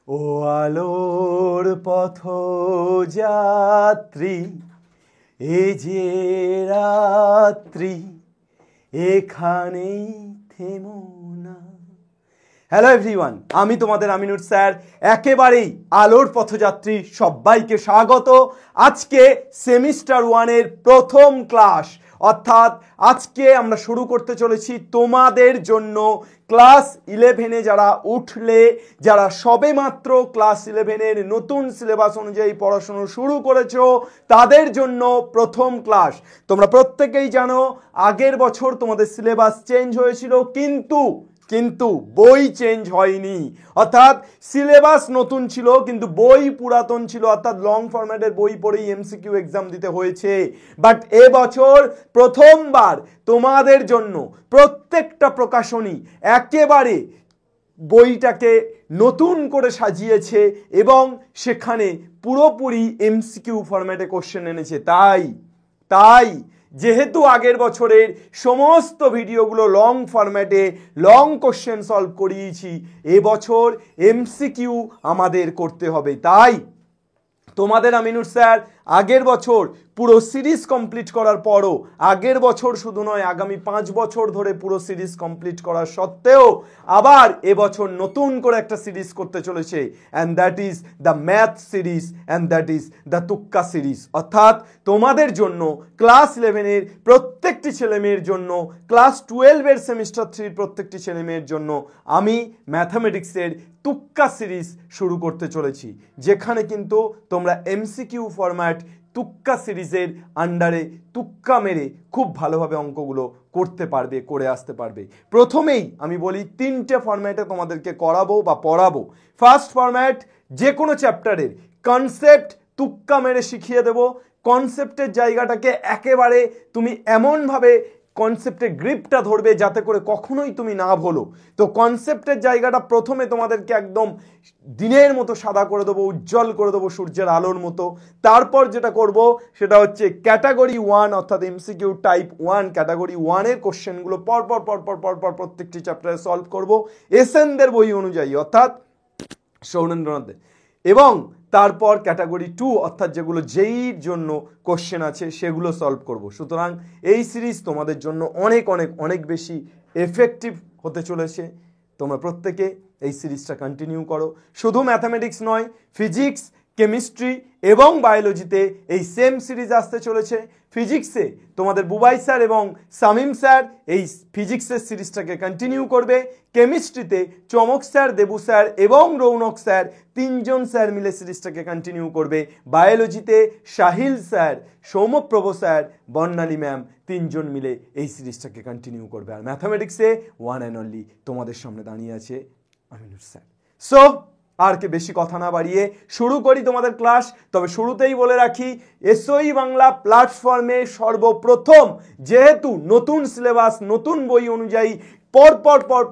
ও আলোর পথযাত্রী, এ যে রাত্রি এখানেই থেমো না। হ্যালো এভরিওয়ান, আমি তোমাদের আমিনুর স্যার, একেবারেই আলোর পথযাত্রী সবাইকে স্বাগত। আজকে সেমিস্টার 1-এর প্রথম ক্লাস, অর্থাৎ আজকে আমরা শুরু করতে চলেছি তোমাদের জন্য ক্লাস 11-এ যারা উঠলে, যারা সবেমাত্র ক্লাস 11-এর নতুন সিলেবাস অনুযায়ী পড়াশোনা শুরু করেছো, তাদের জন্য প্রথম ক্লাস। তোমরা প্রত্যেকেই জানো আগের বছর তোমাদের সিলেবাস চেঞ্জ হয়েছিল, কিন্তু বই চেঞ্জ হয়নি। অর্থাৎ সিলেবাস নতুন ছিল কিন্তু বই পুরাতন ছিল, অর্থাৎ লং ফরম্যাটের বই পড়েই এমসিকিউ এক্সাম দিতে হয়েছে। বাট এবছর প্রথমবার তোমাদের জন্য প্রত্যেকটা প্রকাশনী একেবারে বইটাকে নতুন করে সাজিয়েছে এবং সেখানে পুরোপুরি এমসিকিউ ফরম্যাটে কোশ্চেন এনেছে। তাই যেহেতু আগের বছরের সমস্ত ভিডিওগুলো লং ফরম্যাটে লং কোশ্চেন সলভ করিয়েছি, এবছর এমসিকিউ আমাদের করতে হবে। তাই তোমাদের আমিনুর স্যার আগের বছর পুরো সিরিজ কমপ্লিট করার পরও, আগের বছর শুধু নয় আগামী 5 বছর ধরে পুরো সিরিজ কমপ্লিট করার সত্ত্বেও আবার এবছর নতুন করে একটা সিরিজ করতে চলেছে, and that is the math series, and that is the তুক্কা সিরিজ। অর্থাৎ তোমাদের জন্য ক্লাস 11-এর প্রত্যেকটি ছেলেমেয়ের জন্য, ক্লাস 12-এর সেমিস্টার 3-র প্রত্যেকটি ছেলেমেয়ের জন্য আমি ম্যাথামেটিক্সের তুক্কা সিরিজ শুরু করতে চলেছি, যেখানে কিন্তু তোমরা এমসিকিউ ফরম্যাট তুক্কা সিরিজের আন্ডারে তুক্কা মেরে খুব ভালোভাবে অঙ্কগুলো করতে পারবে, করে আসতে পারবে। প্রথমেই আমি বলি 3টে ফরম্যাটে তোমাদেরকে করাবো বা পড়াবো। ফার্স্ট ফরম্যাট, যে কোনো চ্যাপ্টারের কনসেপ্ট তুক্কা মেরে শিখিয়ে দেবো। কনসেপ্টের জায়গাটাকে একেবারে তুমি এমনভাবে কনসেপ্টের গ্রিপটা ধরবে যাতে করে কখনোই তুমি না ভোলো। তো কনসেপ্টের জায়গাটা প্রথমে তোমাদেরকে একদম দিনের মতো সাদা করে দেবো, উজ্জ্বল করে দেবো সূর্যের আলোর মতো। তারপর যেটা করব সেটা হচ্ছে ক্যাটাগরি 1 অর্থাৎ এমসিকিউ টাইপ 1, ক্যাটাগরি 1-এর কোশ্চেনগুলো পরপর প্রত্যেকটি চ্যাপ্টারে সলভ করব এসএনদের বই অনুযায়ী, অর্থাৎ সৌরেন্দ্রনাথদের। এবং তারপর ক্যাটাগরি 2 অর্থাৎ যেগুলো জেইর জন্য কোশ্চেন আছে সেগুলো সলভ করব। সুতরাং এই সিরিজ তোমাদের জন্য অনেক বেশি এফেক্টিভ হতে চলেছে। তোমরা প্রত্যেকে এই সিরিজটা কন্টিনিউ করো। শুধু ম্যাথামেটিক্স নয়, ফিজিক্স, কেমিস্ট্রি এবং বায়োলজিতে এই সেম সিরিজ আসতে চলেছে। ফিজিক্সে তোমাদের বুবাই স্যার এবং শামীম স্যার এই ফিজিক্সের সিরিজটাকে কন্টিনিউ করবে। কেমিস্ট্রিতে চমক স্যার, দেবু স্যার এবং রৌনক স্যার 3জন স্যার মিলে সিরিজটাকে কন্টিনিউ করবে। বায়োলজিতে সাহিল স্যার, সৌম্যপ্রভ স্যার, বর্ণালী ম্যাম 3জন মিলে এই সিরিজটাকে কন্টিনিউ করবে। আর ম্যাথামেটিক্সে ওয়ান অ্যান্ড অনলি তোমাদের সামনে দাঁড়িয়ে আছে আমিনুর স্যার। সো আর কে বেশি কথা না বাড়িয়ে শুরু করি তোমাদের ক্লাস। তবে শুরুতেই বলে রাখি, এসওই বাংলা প্ল্যাটফর্মে সর্বপ্রথম যেহেতু নতুন সিলেবাস নতুন বই অনুযায়ী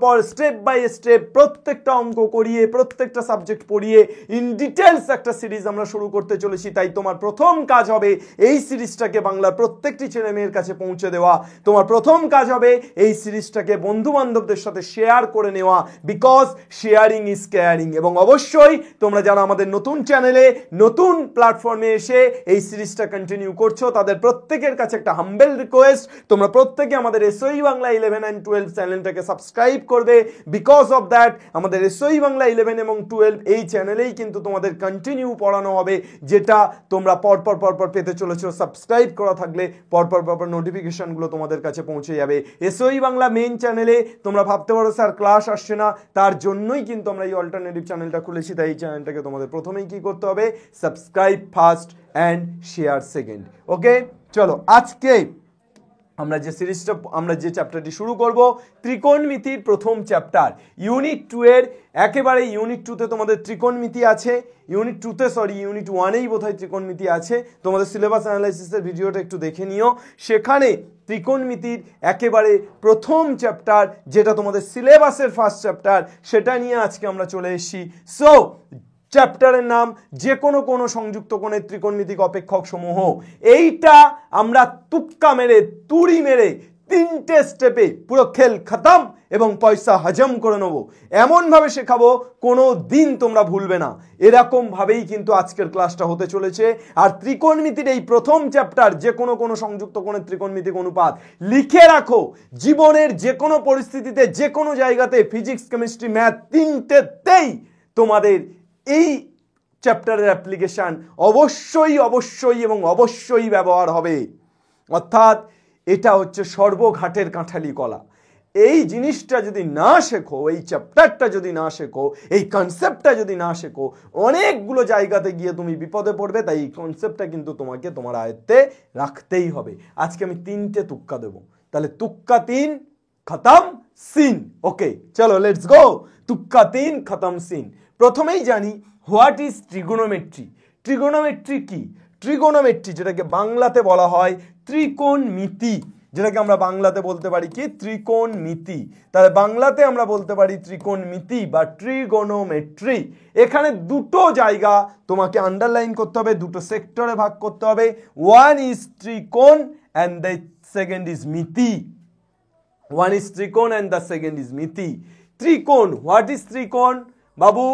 পর স্টেপ বাই স্টেপ প্রত্যেকটা অঙ্ক করিয়ে, প্রত্যেকটা সাবজেক্ট পড়িয়ে ইন ডিটেলস একটা সিরিজ আমরা শুরু করতে চলেছি। তাই তোমার প্রথম কাজ হবে এই সিরিজটাকে বাংলার প্রত্যেকটি ছেলে মেয়ের কাছে পৌঁছে দেওয়া। তোমার প্রথম কাজ হবে এই সিরিজটাকে বন্ধু বান্ধবদের সাথে শেয়ার করে নেওয়া, বিকজ শেয়ারিং ইজ কেয়ারিং। এবং অবশ্যই তোমরা যারা আমাদের নতুন চ্যানেলে নতুন প্ল্যাটফর্মে এসে এই সিরিজটা কন্টিনিউ করছো, তাদের প্রত্যেকের কাছে একটা হাম্বেল রিকোয়েস্ট, তোমরা প্রত্যেকে আমাদের এসওই বাংলা 11 and 12 চ্যানেলটাকে সাবস্ক্রাইব করবে। বিকজ অফ দ্যাট আমাদের এসওই বাংলা 11 এবং 12 এই চ্যানেলেই কিন্তু তোমাদের কন্টিনিউ পড়ানো হবে, যেটা তোমরা পরপর পেতে চলেছো। সাবস্ক্রাইব করা থাকলে পরপর নোটিফিকেশনগুলো তোমাদের কাছে পৌঁছে যাবে। এসওই বাংলা মেইন চ্যানেলে তোমরা ভাবতে পারো স্যার ক্লাস আসছে না, তার জন্যই কিন্তু আমরা এই অল্টারনেটিভ চ্যানেলটা খুলেছি। তাই এই চ্যানেলটাকে তোমাদের প্রথমেই কি করতে হবে, subscribe first and share second. Okay, চলো আজকে আমরা যে চ্যাপ্টারটি শুরু করব, ত্রিকোণমিতির প্রথম চ্যাপ্টার ইউনিট 2 এর। একেবারে ইউনিট 2-তে তোমাদের ত্রিকোণমিতি আছে, ইউনিট 1-এই বোধহয় ত্রিকোণমিতি আছে। তোমাদের সিলেবাস অ্যানালাইসিসের ভিডিওটা একটু দেখে নিও, সেখানে ত্রিকোণমিতির একেবারে প্রথম চ্যাপ্টার, যেটা তোমাদের সিলেবাসের ফার্স্ট চ্যাপ্টার, সেটা নিয়ে আজকে আমরা চলে এসেছি। সো চ্যাপ্টারের নাম যে কোনো সংযুক্ত কোণের ত্রিকোণমিতিক অপেক্ষক সমূহ। এইটা আমরা তুক্কা মেরে, তুড়ি মেরে তিনটে স্টেপে পুরো খেল খতম এবং পয়সা হজম করে নেবো, এমনভাবে শেখাবো কোনো দিন তোমরা ভুলবে না। এরকমভাবেই কিন্তু আজকের ক্লাসটা হতে চলেছে। আর ত্রিকোণমিতির এই প্রথম চ্যাপ্টার, যে কোনো সংযুক্ত কোণের ত্রিকোণমিতিক অনুপাত লিখে রাখো। জীবনের যে কোনো পরিস্থিতিতে, যে কোনো জায়গাতে ফিজিক্স, কেমিস্ট্রি, ম্যাথ তিনটেতেই তোমাদের এই চ্যাপ্টারের অ্যাপ্লিকেশন অবশ্যই এবং অবশ্যই ব্যবহার হবে। অর্থাৎ এটা হচ্ছে সর্বঘাটের কাঁঠালি কলা। এই জিনিসটা যদি না শেখো, এই চ্যাপ্টারটা যদি না শেখো, এই কনসেপ্টটা যদি না শেখো, অনেকগুলো জায়গাতে গিয়ে তুমি বিপদে পড়বে। তাই এই কনসেপ্টটা কিন্তু তোমাকে তোমার আয়ত্তে রাখতেই হবে। আজকে আমি তিনটে তুক্কা দেবো, তাহলে তুক্কা 3 খতম সিন। ওকে, চলো লেটস গো। তুক্কা 3 খতম সিন। প্রথমেই জানি হোয়াট ইজ ট্রিগোনোমেট্রি। ট্রিগোনোমেট্রি কি? ট্রিগোনোমেট্রি যেটাকে বাংলাতে বলা হয় ত্রিকোণমিতি, যেটাকে আমরা বাংলাতে বলতে পারি কি? ত্রিকোণমিতি। তাহলে বাংলাতে আমরা বলতে পারি ত্রিকোণমিতি বা ট্রিগোনোমেট্রি। এখানে দুটো জায়গা তোমাকে আন্ডারলাইন করতে হবে, দুটো সেক্টরে ভাগ করতে হবে। ওয়ান ইজ ত্রিকোণ অ্যান্ড দ্য সেকেন্ড ইজ মিতি। ওয়ান ইজ ত্রিকোণ অ্যান্ড দ্য সেকেন্ড ইজ মিতি। ত্রিকোণ, হোয়াট ইজ ত্রিকোণ বাবু?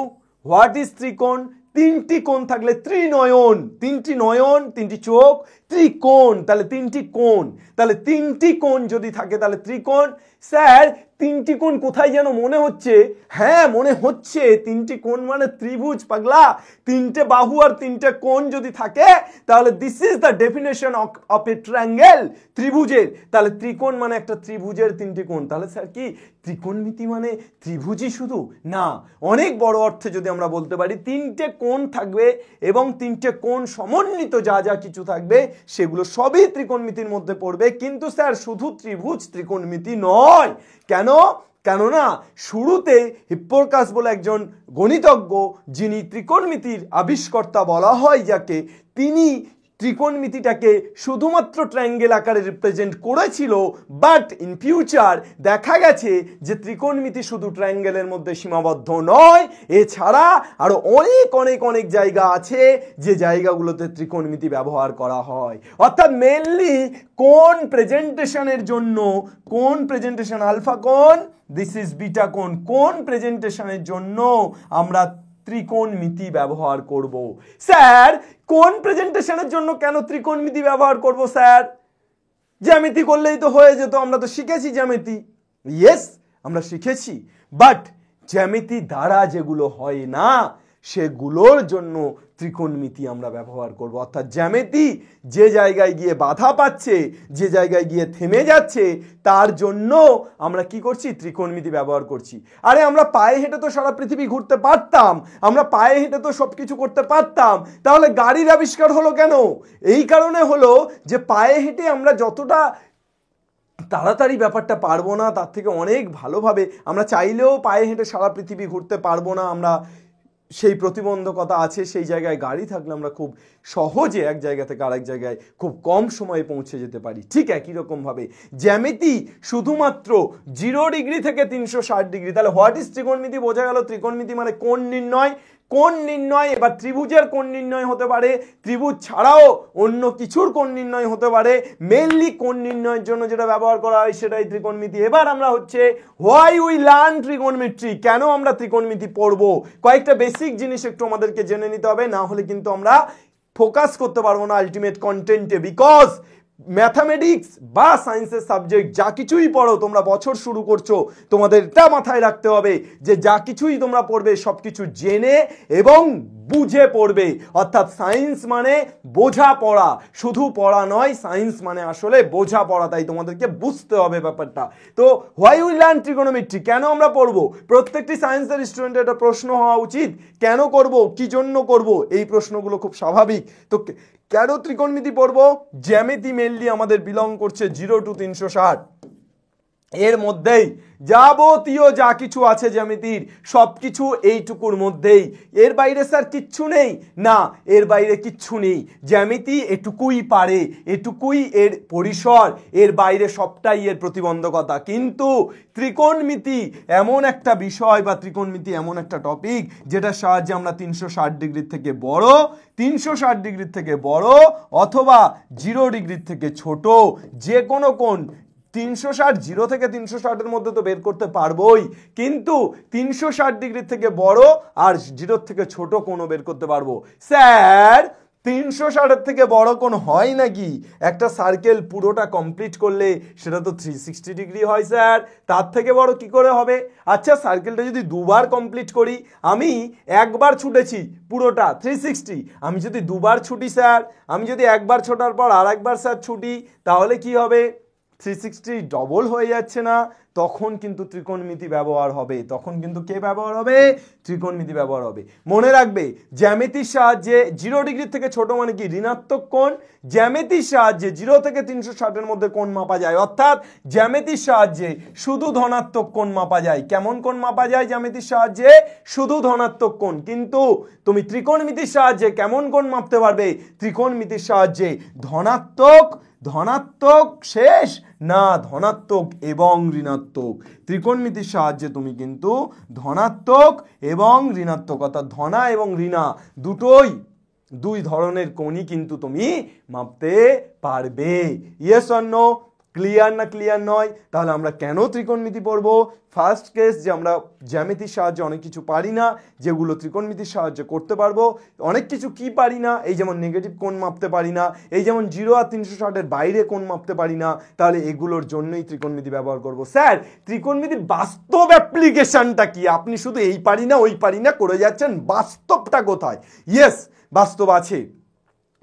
হোয়াট ইজ ত্রিকোণ? তিনটি কোণ থাকলে ত্রিনয়ন, তিনটি নয়ন, তিনটি চোখ, ত্রিকোণ। তাহলে তিনটি কোণ, তাহলে তিনটি কোণ যদি থাকে তাহলে ত্রিকোণ। স্যার তিনটি কোণ কোথায় যেন মনে হচ্ছে? হ্যাঁ মনে হচ্ছে, তিনটি কোণ মানে ত্রিভুজ পাগলা। তিনটে বাহু আর তিনটে কোণ যদি থাকে তাহলে this is the definition of a triangle, ত্রিভুজের। তাহলে ত্রিকোণ মানে একটা ত্রিভুজের তিনটি কোণ। তাহলে স্যার কি ত্রিকোণমিতি মানে ত্রিভুজই শুধু? না, অনেক বড় অর্থে যদি আমরা বলতে পারি তিনটে কোণ থাকবে এবং তিনটে কোণ সমন্বিত যা যা কিছু থাকবে সেগুলো সবই ত্রিকোণমিতির মধ্যে পড়বে। কিন্তু স্যার শুধু ত্রিভুজ ত্রিকোণমিতি নয়। কেন? কেননা শুরুতে হিপ্পোক্রাটাস বলে একজন গণিতজ্ঞ, যিনি ত্রিকোণমিতির আবিষ্কর্তা বলা হয় যাকে, তিনি ত্রিকোণমিতিটাকে শুধুমাত্র ট্রায়াঙ্গেল আকারে রিপ্রেজেন্ট করেছিল। বাট ইন ফিউচার দেখা গেছে যে ত্রিকোণমিতি শুধু ট্রায়াঙ্গেলের মধ্যে সীমাবদ্ধ নয়, এছাড়া আরো অনেক জায়গা আছে যে জায়গাগুলোতে ত্রিকোণমিতি ব্যবহার করা হয়। অর্থাৎ মেইনলি কোণ প্রেজেন্টেশনের জন্য, কোণ প্রেজেন্টেশন আলফা কোণ, দিস ইজ বিটা কোণ, কোণ প্রেজেন্টেশনের জন্য আমরা ত্রিকোণমিতি ব্যবহার করব। স্যার কোণ প্রেজেন্টেশনের জন্য কেন ত্রিকোণমিতি ব্যবহার করব স্যার? জ্যামিতি করলেই তো হয়ে যেত, আমরা তো শিখেছি জ্যামিতি। ইয়েস আমরা শিখেছি, বাট জ্যামিতি দ্বারা যেগুলো হয় না সেগুলোর জন্য ত্রিকোণমিতি আমরা ব্যবহার করব। অর্থাৎ জ্যামিতি যে জায়গায় গিয়ে বাধা পাচ্ছে, যে জায়গায় গিয়ে থেমে যাচ্ছে, তার জন্য আমরা কি করছি? ত্রিকোণমিতি ব্যবহার করছি। আরে আমরা পায়ে হেঁটে তো সারা পৃথিবী ঘুরতে পারতাম, আমরা পায়ে হেঁটে তো সবকিছু করতে পারতাম, তাহলে গাড়ির আবিষ্কার হলো কেন? এই কারণে হলো যে পায়ে হেঁটে আমরা যতটা তাড়াতাড়ি ব্যাপারটা পারবো না, তার থেকে অনেক ভালোভাবে আমরা চাইলেও পায়ে হেঁটে সারা পৃথিবী ঘুরতে পারবো না, আমরা সেই প্রতিবন্ধকতা আছে। সেই জায়গায় গাড়ি থাকলে আমরা খুব সহজে এক জায়গা থেকে আরেক জায়গায় খুব কম সময়ে পৌঁছে যেতে পারি। ঠিক একই রকমভাবে জ্যামিতি শুধুমাত্র 0 ডিগ্রি থেকে 360 ডিগ্রি। তাহলে হোয়াট ইজ ত্রিকোণমিতি? বোঝা গেল ত্রিকোণমিতি মানে কোণ নির্ণয়। কোণ নির্ণয়, এবার ত্রিভুজের কোণ নির্ণয় হতে পারে, ত্রিভুজ ছাড়াও অন্য কিছুর কোণ নির্ণয় হতে পারে। মেইনলি কোণ নির্ণয়ের জন্য যেটা ব্যবহার করা হয় সেটাই ত্রিকোণমিতি। এবার আমরা হচ্ছে হোয়াই উই লার্ন ত্রিকোণমিতি, কেন আমরা ত্রিকোণমিতি পড়বো, কয়েকটা বেসিক জিনিস একটু আমাদেরকে জেনে নিতে হবে, না হলে কিন্তু আমরা ফোকাস করতে পারবো না আলটিমেট কন্টেন্টে। বিকজ ম্যাথামেটিক্স বা সায়েন্সের সাবজেক্ট যা কিছুই পড়ো, তোমরা বছর শুরু করছো, তোমাদের এটা মাথায় রাখতে হবে যে যা কিছুই তোমরা পড়বে সব কিছু জেনে এবং বুঝে পড়বে। অর্থাৎ সায়েন্স মানে বোঝা পড়া, শুধু পড়া নয়, সায়েন্স মানে আসলে বোঝা পড়া। তাই তোমাদেরকে বুঝতে হবে ব্যাপারটা। তো হোয়াই উই লার্ন ট্রিগোনোমেট্রি, কেন আমরা পড়বো? প্রত্যেকটি সায়েন্সের স্টুডেন্টের একটা প্রশ্ন হওয়া উচিত, কেন করব, কি জন্য করব? এই প্রশ্নগুলো খুব স্বাভাবিক। তো কেন ত্রিকোণমিতি পড়বো? জ্যামিতি মেইনলি আমাদের বিলং করছে 0 to 360, এর মধ্যেই যাবতীয় যা কিছু আছে জ্যামিতির সবকিছু এইটুকুর মধ্যেই। এর বাইরে স্যার কিচ্ছু নেই? না, এর বাইরে কিচ্ছু নেই। জ্যামিতি এটুকুই পারে, এটুকুই এর পরিসর, এর বাইরে সবটাই এর প্রতিবন্ধকতা। কিন্তু ত্রিকোণমিতি এমন একটা বিষয় বা ত্রিকোণমিতি এমন একটা টপিক যেটার সাহায্যে আমরা 360 ডিগ্রির থেকে বড়, 360 ডিগ্রির থেকে বড় অথবা 0 ডিগ্রির থেকে ছোট যে কোনো কোণ 360 জিরো থেকে 360 মধ্যে তো বের করতে পারবোই, কিন্তু 360 ডিগ্রি থেকে বড় আর জিরোর থেকে ছোট কোণ বের করতে পারবো। স্যার 360 থেকে বড় কোণ হয় নাকি? একটা সার্কেল পুরোটা কমপ্লিট করলে সেটা তো 360 ডিগ্রি হয় স্যার, তার থেকে বড় কি করে হবে? আচ্ছা সার্কেলটা যদি দুবার কমপ্লিট করি, আমি একবার ছুটেছি পুরোটা 360, আমি যদি দুবার ছুটি স্যার, আমি যদি একবার ছোটার পর আর একবার স্যার ছুটি, তাহলে কি হবে? 360 ডবল হয়ে যাচ্ছে না? তখন কিন্তু ত্রিকোণমিতি ব্যবহার হবে, তখন কিন্তু কে ব্যবহার হবে? ত্রিকোণমিতি ব্যবহার হবে। মনে রাখবে জ্যামিতির সাহায্যে 0 ডিগ্রি থেকে ছোট মানে কি? ঋণাত্মক কোণ। জ্যামিতির সাহায্যে 0 থেকে 360 মধ্যে কোণ মাপা যায়, অর্থাৎ জ্যামিতির সাহায্যে শুধু ধনাত্মক কোণ মাপা যায়। কেমন কোণ মাপা যায় জ্যামিতির সাহায্যে? শুধু ধনাত্মক কোণ। কিন্তু তুমি ত্রিকোণমিতির সাহায্যে কেমন কোণ মাপতে পারবে? ত্রিকোণমিতির সাহায্যে ধনাত্মক ধনাত্মক শেষ না, ধনাত্মক এবং ঋণাত্মক। ত্রিকোণমিতির সাহায্যে তুমি কিন্তু ধনাত্মক এবং ঋণাত্মক, অর্থাৎ ধনা এবং ঋণা দুই ধরনের কোণই কিন্তু তুমি মাপতে পারবে। Yes or no? ক্লিয়ার না ক্লিয়ার নয়? তাহলে আমরা কেন ত্রিকোণমিতি পড়বো? ফার্স্ট কেস যে আমরা জ্যামিতির সাহায্যে অনেক কিছু পারি না, যেগুলো ত্রিকোণমিতির সাহায্যে করতে পারবো। অনেক কিছু কি পারি না? এই যেমন নেগেটিভ কোণ মাপতে পারি না, এই যেমন 0 আর 360 বাইরে কোণ মাপতে পারি না, তাহলে এগুলোর জন্যই ত্রিকোণমিতি ব্যবহার করব। স্যার ত্রিকোণমিতির বাস্তব অ্যাপ্লিকেশনটা কি? আপনি শুধু এই পারি না ওই পারি না করে যাচ্ছেন, বাস্তবটা কোথায়? ইয়েস, বাস্তব আছে।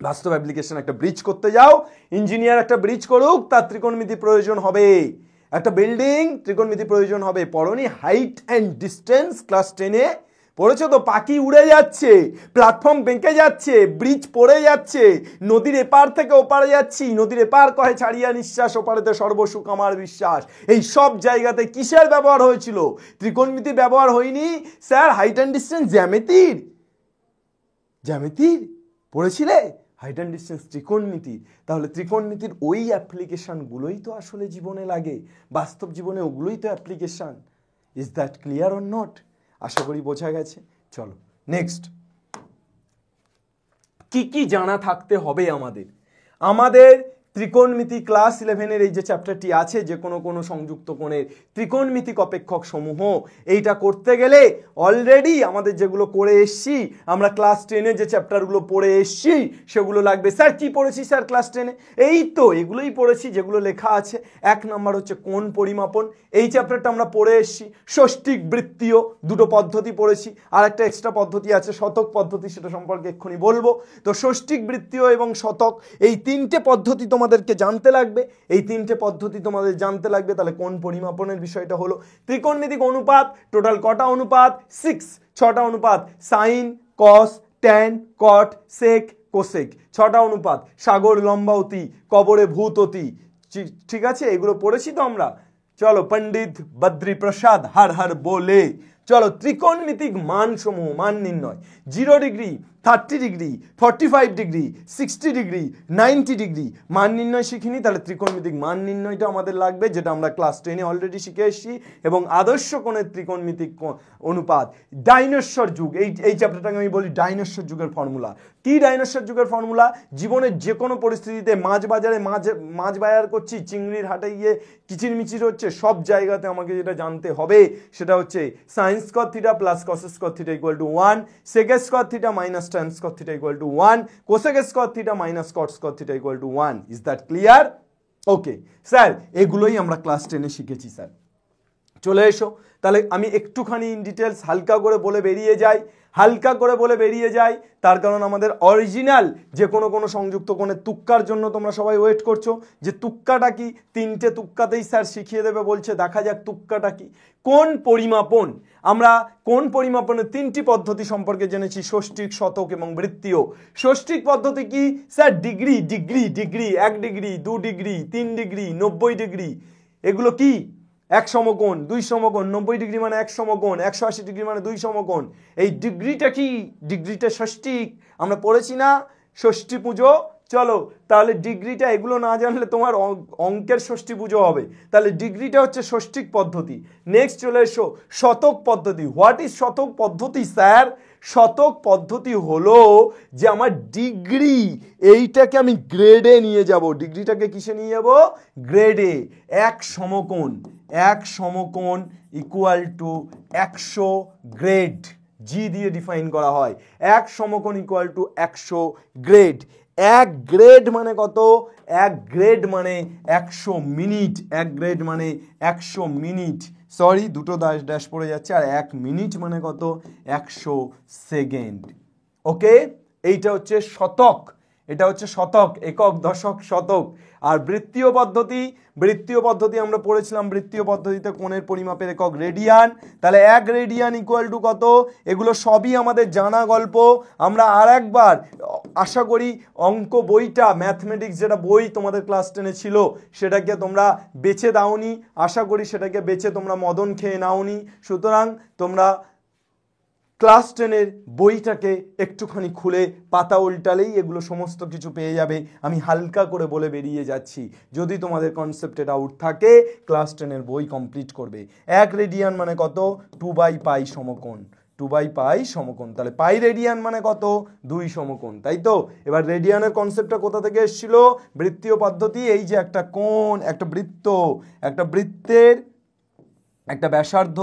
বাস্তব অ্যাপ্লিকেশন, একটা ব্রিজ করতে যাও, ইঞ্জিনিয়ার একটা ব্রিজ করুক, তার ত্রিকোণমিতি প্রয়োজন হবে। একটা বিল্ডিং ত্রিকোণমিতি প্রয়োজন হবে। পড়নি হাইট অ্যান্ড ডিস্টেন্স ক্লাস 10-এ? পড়েছো তো? পাখি উড়ে যাচ্ছে, প্ল্যাটফর্ম বেঁকে যাচ্ছে, ব্রিজ পড়ে যাচ্ছে, নদীর এপার থেকে ওপারে যাচ্ছি, নদীর এপার কহে ছাড়িয়া নিঃশ্বাস, ওপারেতে সর্বসুখ আমার বিশ্বাস। এই সব জায়গাতে কিসের ব্যবহার হয়েছিল? ত্রিকোণমিতির ব্যবহার হয়নি স্যার। হাইট অ্যান্ড ডিস্টেন্স জ্যামিতির পড়েছিলে? হাইট অ্যান্ড ডিস্টেন্স ত্রিকোণমিতি। তাহলে ত্রিকোণমিতির ওই অ্যাপ্লিকেশনগুলোই তো আসলে জীবনে লাগে, বাস্তব জীবনে ওগুলোই তো application. Is that clear or not? আশা করি বোঝা গেছে। চলো নেক্সট, কি কি জানা থাকতে হবে আমাদের ত্রিকোণমিতি ক্লাস 11-এর এই যে চ্যাপ্টারটি আছে, যে কোনো সংযুক্ত কোণের ত্রিকোণমিতিক অপেক্ষক সমূহ, এইটা করতে গেলে অলরেডি আমাদের যেগুলো করে এসছি, আমরা ক্লাস 10-এ যে চ্যাপ্টারগুলো পড়ে এসছি সেগুলো লাগবে। স্যার কি পড়েছি স্যার ক্লাস 10-এ? এই তো এগুলোই পড়েছি যেগুলো লেখা আছে। 1 নাম্বার হচ্ছে কোণ পরিমাপন, এই চ্যাপ্টারটা আমরা পড়ে এসছি। ষষ্ঠিক বৃত্তীয় দুটো পদ্ধতি পড়েছি, আর একটা এক্সট্রা পদ্ধতি আছে শতক পদ্ধতি, সেটা সম্পর্কে এক্ষুনি বলবো। তো ষষ্ঠিক বৃত্তীয় এবং শতক, এই তিনটে পদ্ধতি তোমাদেরকে জানতে লাগবে। এই তিনটে পদ্ধতি তোমাদের জানতে লাগবে। তাহলে কোণ পরিমাপনের বিষয়টা হলো ত্রিকোণমিতিক অনুপাত। টোটাল কটা অনুপাত? 6টা অনুপাত। সাইন, কস, ট্যান, কট, সেক, কোসেক, 6টা অনুপাত। সাগর লম্বা অতি, কবরে ভূত অতি, ঠিক আছে? এগুলো পড়েছি তো আমরা। চলো, পণ্ডিত বদ্রী প্রসাদ হর হর বলে। চলো ত্রিকোণমিতিক মান সমূহ, মান নির্ণয়। 0 degree, 30 degree, 45 degree, 60 degree, 90 degree মান নির্ণয় শিখিনি। তাহলে ত্রিকোণমিতিক মান নির্ণয়টা আমাদের লাগবে, যেটা আমরা ক্লাস 10-এ অলরেডি শিখে এসেছি। এবং আদর্শ কোণের ত্রিকোণমিতিক অনুপাত। ডাইনোসর যুগ, এই চ্যাপ্টারটাকে আমি বলি ডাইনোসর যুগের ফর্মুলা। কি ডাইনোসর যুগের ফর্মুলা? জীবনের যে কোনো পরিস্থিতিতে মাছ বাজারে মাছ বাজার করছি, চিংড়ির হাটে গিয়ে কিচিরমিচির হচ্ছে, সব জায়গাতে আমাকে যেটা জানতে হবে সেটা হচ্ছে sine square theta plus cos square theta equal to 1, sec square theta minus tan square theta equal to 1, cosec square theta minus cot square theta equal to 1। Is that clear? Okay sir, এগুলোই আমরা class 10-এ শিখেছি sir. চলে এসো, তাহলে আমি একটুখানি in details হালকা করে বলে বেরিয়ে যাই, তার কারণ আমাদের অরিজিনাল যে কোনো সংযুক্ত কোণের তুক্কার জন্য তোমরা সবাই ওয়েট করছো, যে তুক্কাটা কি। 3টে তুক্কাতেই স্যার শিখিয়ে দেবে বলছে, দেখা যাক তুক্কাটা কি। কোণ পরিমাপন, আমরা কোণ পরিমাপনের 3টি পদ্ধতি সম্পর্কে জেনেছি, ষষ্ঠিক, শতক এবং বৃত্তীয়। ষষ্ঠিক পদ্ধতি কি sir? Degree, 1 degree, 2 degree, 3 degree, 90 degree, এগুলো কি? 1 সমকোণ, 2 সমকোণ, 90 ডিগ্রি মানে 1 সমকোণ, 180 ডিগ্রি মানে 2 সমকোণ। এই ডিগ্রিটা কি? ডিগ্রিটা ষষ্ঠিক, আমরা পড়েছি না ষষ্ঠী পুজো। চলো তাহলে ডিগ্রিটা, এগুলো না জানলে তোমার অঙ্কের ষষ্ঠী পুজো হবে। তাহলে ডিগ্রিটা হচ্ছে ষষ্ঠিক পদ্ধতি। নেক্সট চলে এসো শতক পদ্ধতি। হোয়াট ইজ শতক পদ্ধতি স্যার? শতক পদ্ধতি হলো যে আমার ডিগ্রি এইটাকে আমি গ্রেডে নিয়ে যাব, ডিগ্রিটাকে কিসে নিয়ে যাব, গ্রেডে। এক সমকোণ ইকুয়াল টু 100 গ্রেড, জি দিয়ে ডিফাইন করা হয়। এক সমকোণ ইকুয়াল টু 100 গ্রেড। এক গ্রেড মানে কত, এক গ্রেড মানে 100 মিনিট, এক গ্রেড মানে 100 মিনিট, সরি দুটো ড্যাশ পড়ে যাচ্ছে, আর 1 মিনিট মানে কত, 100 সেকেন্ড। ওকে, এইটা হচ্ছে শতক, এটা হচ্ছে শতক, একক, দশক, শতক। আর বৃত্তীয় পদ্ধতি আমরা পড়েছিলাম, বৃত্তীয় পদ্ধতিতে কোণের পরিমাপের একক রেডিয়ান। তাহলে 1 রেডিয়ান ইকুয়াল টু কত, এগুলো সবই আমাদের জানা গল্প। আমরা আর একবার, আশা করি অঙ্ক বইটা, ম্যাথমেটিক্স যেটা বই তোমাদের ক্লাস 10-এ ছিল সেটাকে তোমরা বেছে দাওনি, আশা করি সেটাকে বেছে তোমরা মদন খেয়ে নাওনি। সুতরাং তোমরা ক্লাস 10-এর বইটাকে একটুখানি খুলে পাতা উল্টালেই এগুলো সমস্ত কিছু পেয়ে যাবে। আমি হালকা করে বলে বেরিয়ে যাচ্ছি, যদি তোমাদের কনসেপ্টে ডাউট থাকে ক্লাস 10-এর বই কমপ্লিট করবে। 1 রেডিয়ান মানে কত, 2/π সমকোণ, 2/π সমকোণ। তাহলে পাই রেডিয়ান মানে কত, 2 সমকোণ, তাই তো? এবার রেডিয়ানের কনসেপ্টটা কোথা থেকে এসেছিল, বৃত্তীয় পদ্ধতি। এই যে একটা কোণ, একটা বৃত্ত, একটা বৃত্তের একটা ব্যাসার্ধ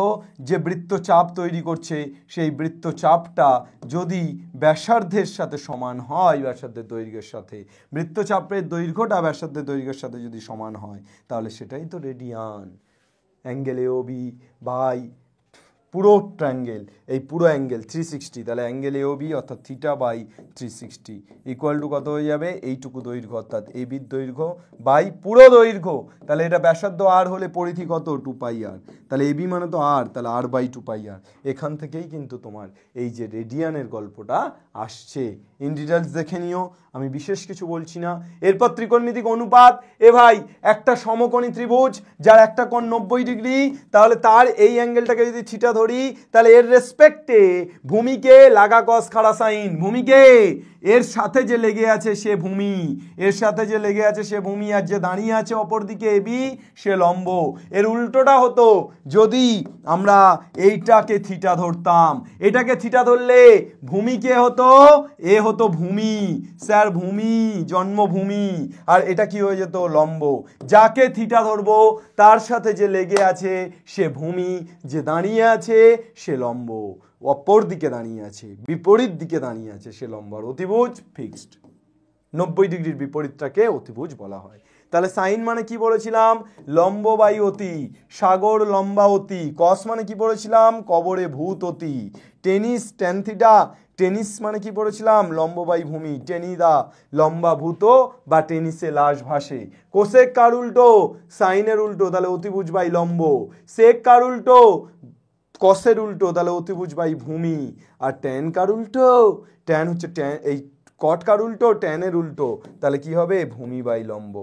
যে বৃত্তচাপ তৈরি করছে, সেই বৃত্তচাপটা যদি ব্যাসার্ধের সাথে সমান হয়, ব্যাসার্ধের দৈর্ঘ্যের সাথে, বৃত্তচাপের দৈর্ঘ্যটা ব্যাসার্ধের দৈর্ঘ্যের সাথে যদি সমান হয়, তাহলে সেটাই তো রেডিয়ান। অ্যাঙ্গেল এওবি বাই পুরো ট্রায়াঙ্গেল, এই পুরো অ্যাঙ্গেল 360, তাহলে অ্যাঙ্গেল এওবি অর্থাৎ থিটা বাই 360 ইকুয়াল টু কত হয়ে যাবে, এইটুকু দৈর্ঘ্য অর্থাৎ এবির দৈর্ঘ্য বাই পুরো দৈর্ঘ্য। তাহলে এটা ব্যাসার্ধ আর হলে পরিধি কত, 2πr, তাহলে এবি মানে তো আর, তাহলে r/2πr। এখান থেকেই কিন্তু তোমার এই যে রেডিয়ানের গল্পটা আসছে। ইন ডিটেলস দেখে নিও, আমি বিশেষ কিছু বলছি না। এরপর ত্রিকোণমিতিক অনুপাত। এ ভাই, একটা সমকোণী ত্রিভুজ যার একটা কোণ 90 ডিগ্রি, তাহলে তার এই অ্যাঙ্গেলটাকে যদি থিটা ধরি, তাহলে এর রেসপেক্টে ভূমিকে লাগা কস খাড়া সাইন, ভূমিকে এর সাথে যে লেগে আছে সে ভূমি, এর সাথে যে লেগে আছে সে ভূমি, আর যে দাঁড়িয়ে আছে অপর দিকে এবি সে লম্ব। এর উল্টোটা হতো যদি আমরা এইটাকে থিটা ধরতাম, এটাকে থিটা ধরলে ভূমিকে হতো, এ হতো ভূমি, স্যার ভূমি, জন্মভূমি, আর এটা কি হয়ে যেত, লম্ব। যাকে থিটা ধরবো তার সাথে যে লেগে আছে সে ভূমি, যে দাঁড়িয়ে আছে সে লম্ব, অপর দিকে দাঁড়িয়ে আছে, বিপরীত দিকে দাঁড়িয়ে আছে সে লম্ব। আর অতিভুজ ফিক্সড, 90 ডিগ্রির বিপরীতটাকে অতিভুজ বলা হয়। তাহলে সাইন মানে কি বলেছিলাম, লম্ব বাই অতি, সাগর লম্বা অতি। কস মানে কি পড়েছিলাম, কবরে ভূত অতি। টেনিস ট্যান থিটা, টেনিস মানে কি পড়েছিলাম, লম্ব বাই ভূমি, টেনিদা লম্বা ভূত বা টেনিসে লাশ ভাসে। কোসেক কার উল্টো, সাইনের উল্টো, তাহলে অতিভুজ বাই লম্ব। সেক কার উল্টো, কসের উল্টো, তাহলে অতিভুজ বাই ভূমি। আর ট্যান কার উল্টো, ট্যান হচ্ছে ট্যান, এই কট কার উল্টো, ট্যানের উল্টো, তাহলে কি হবে, ভূমি বাই লম্ব।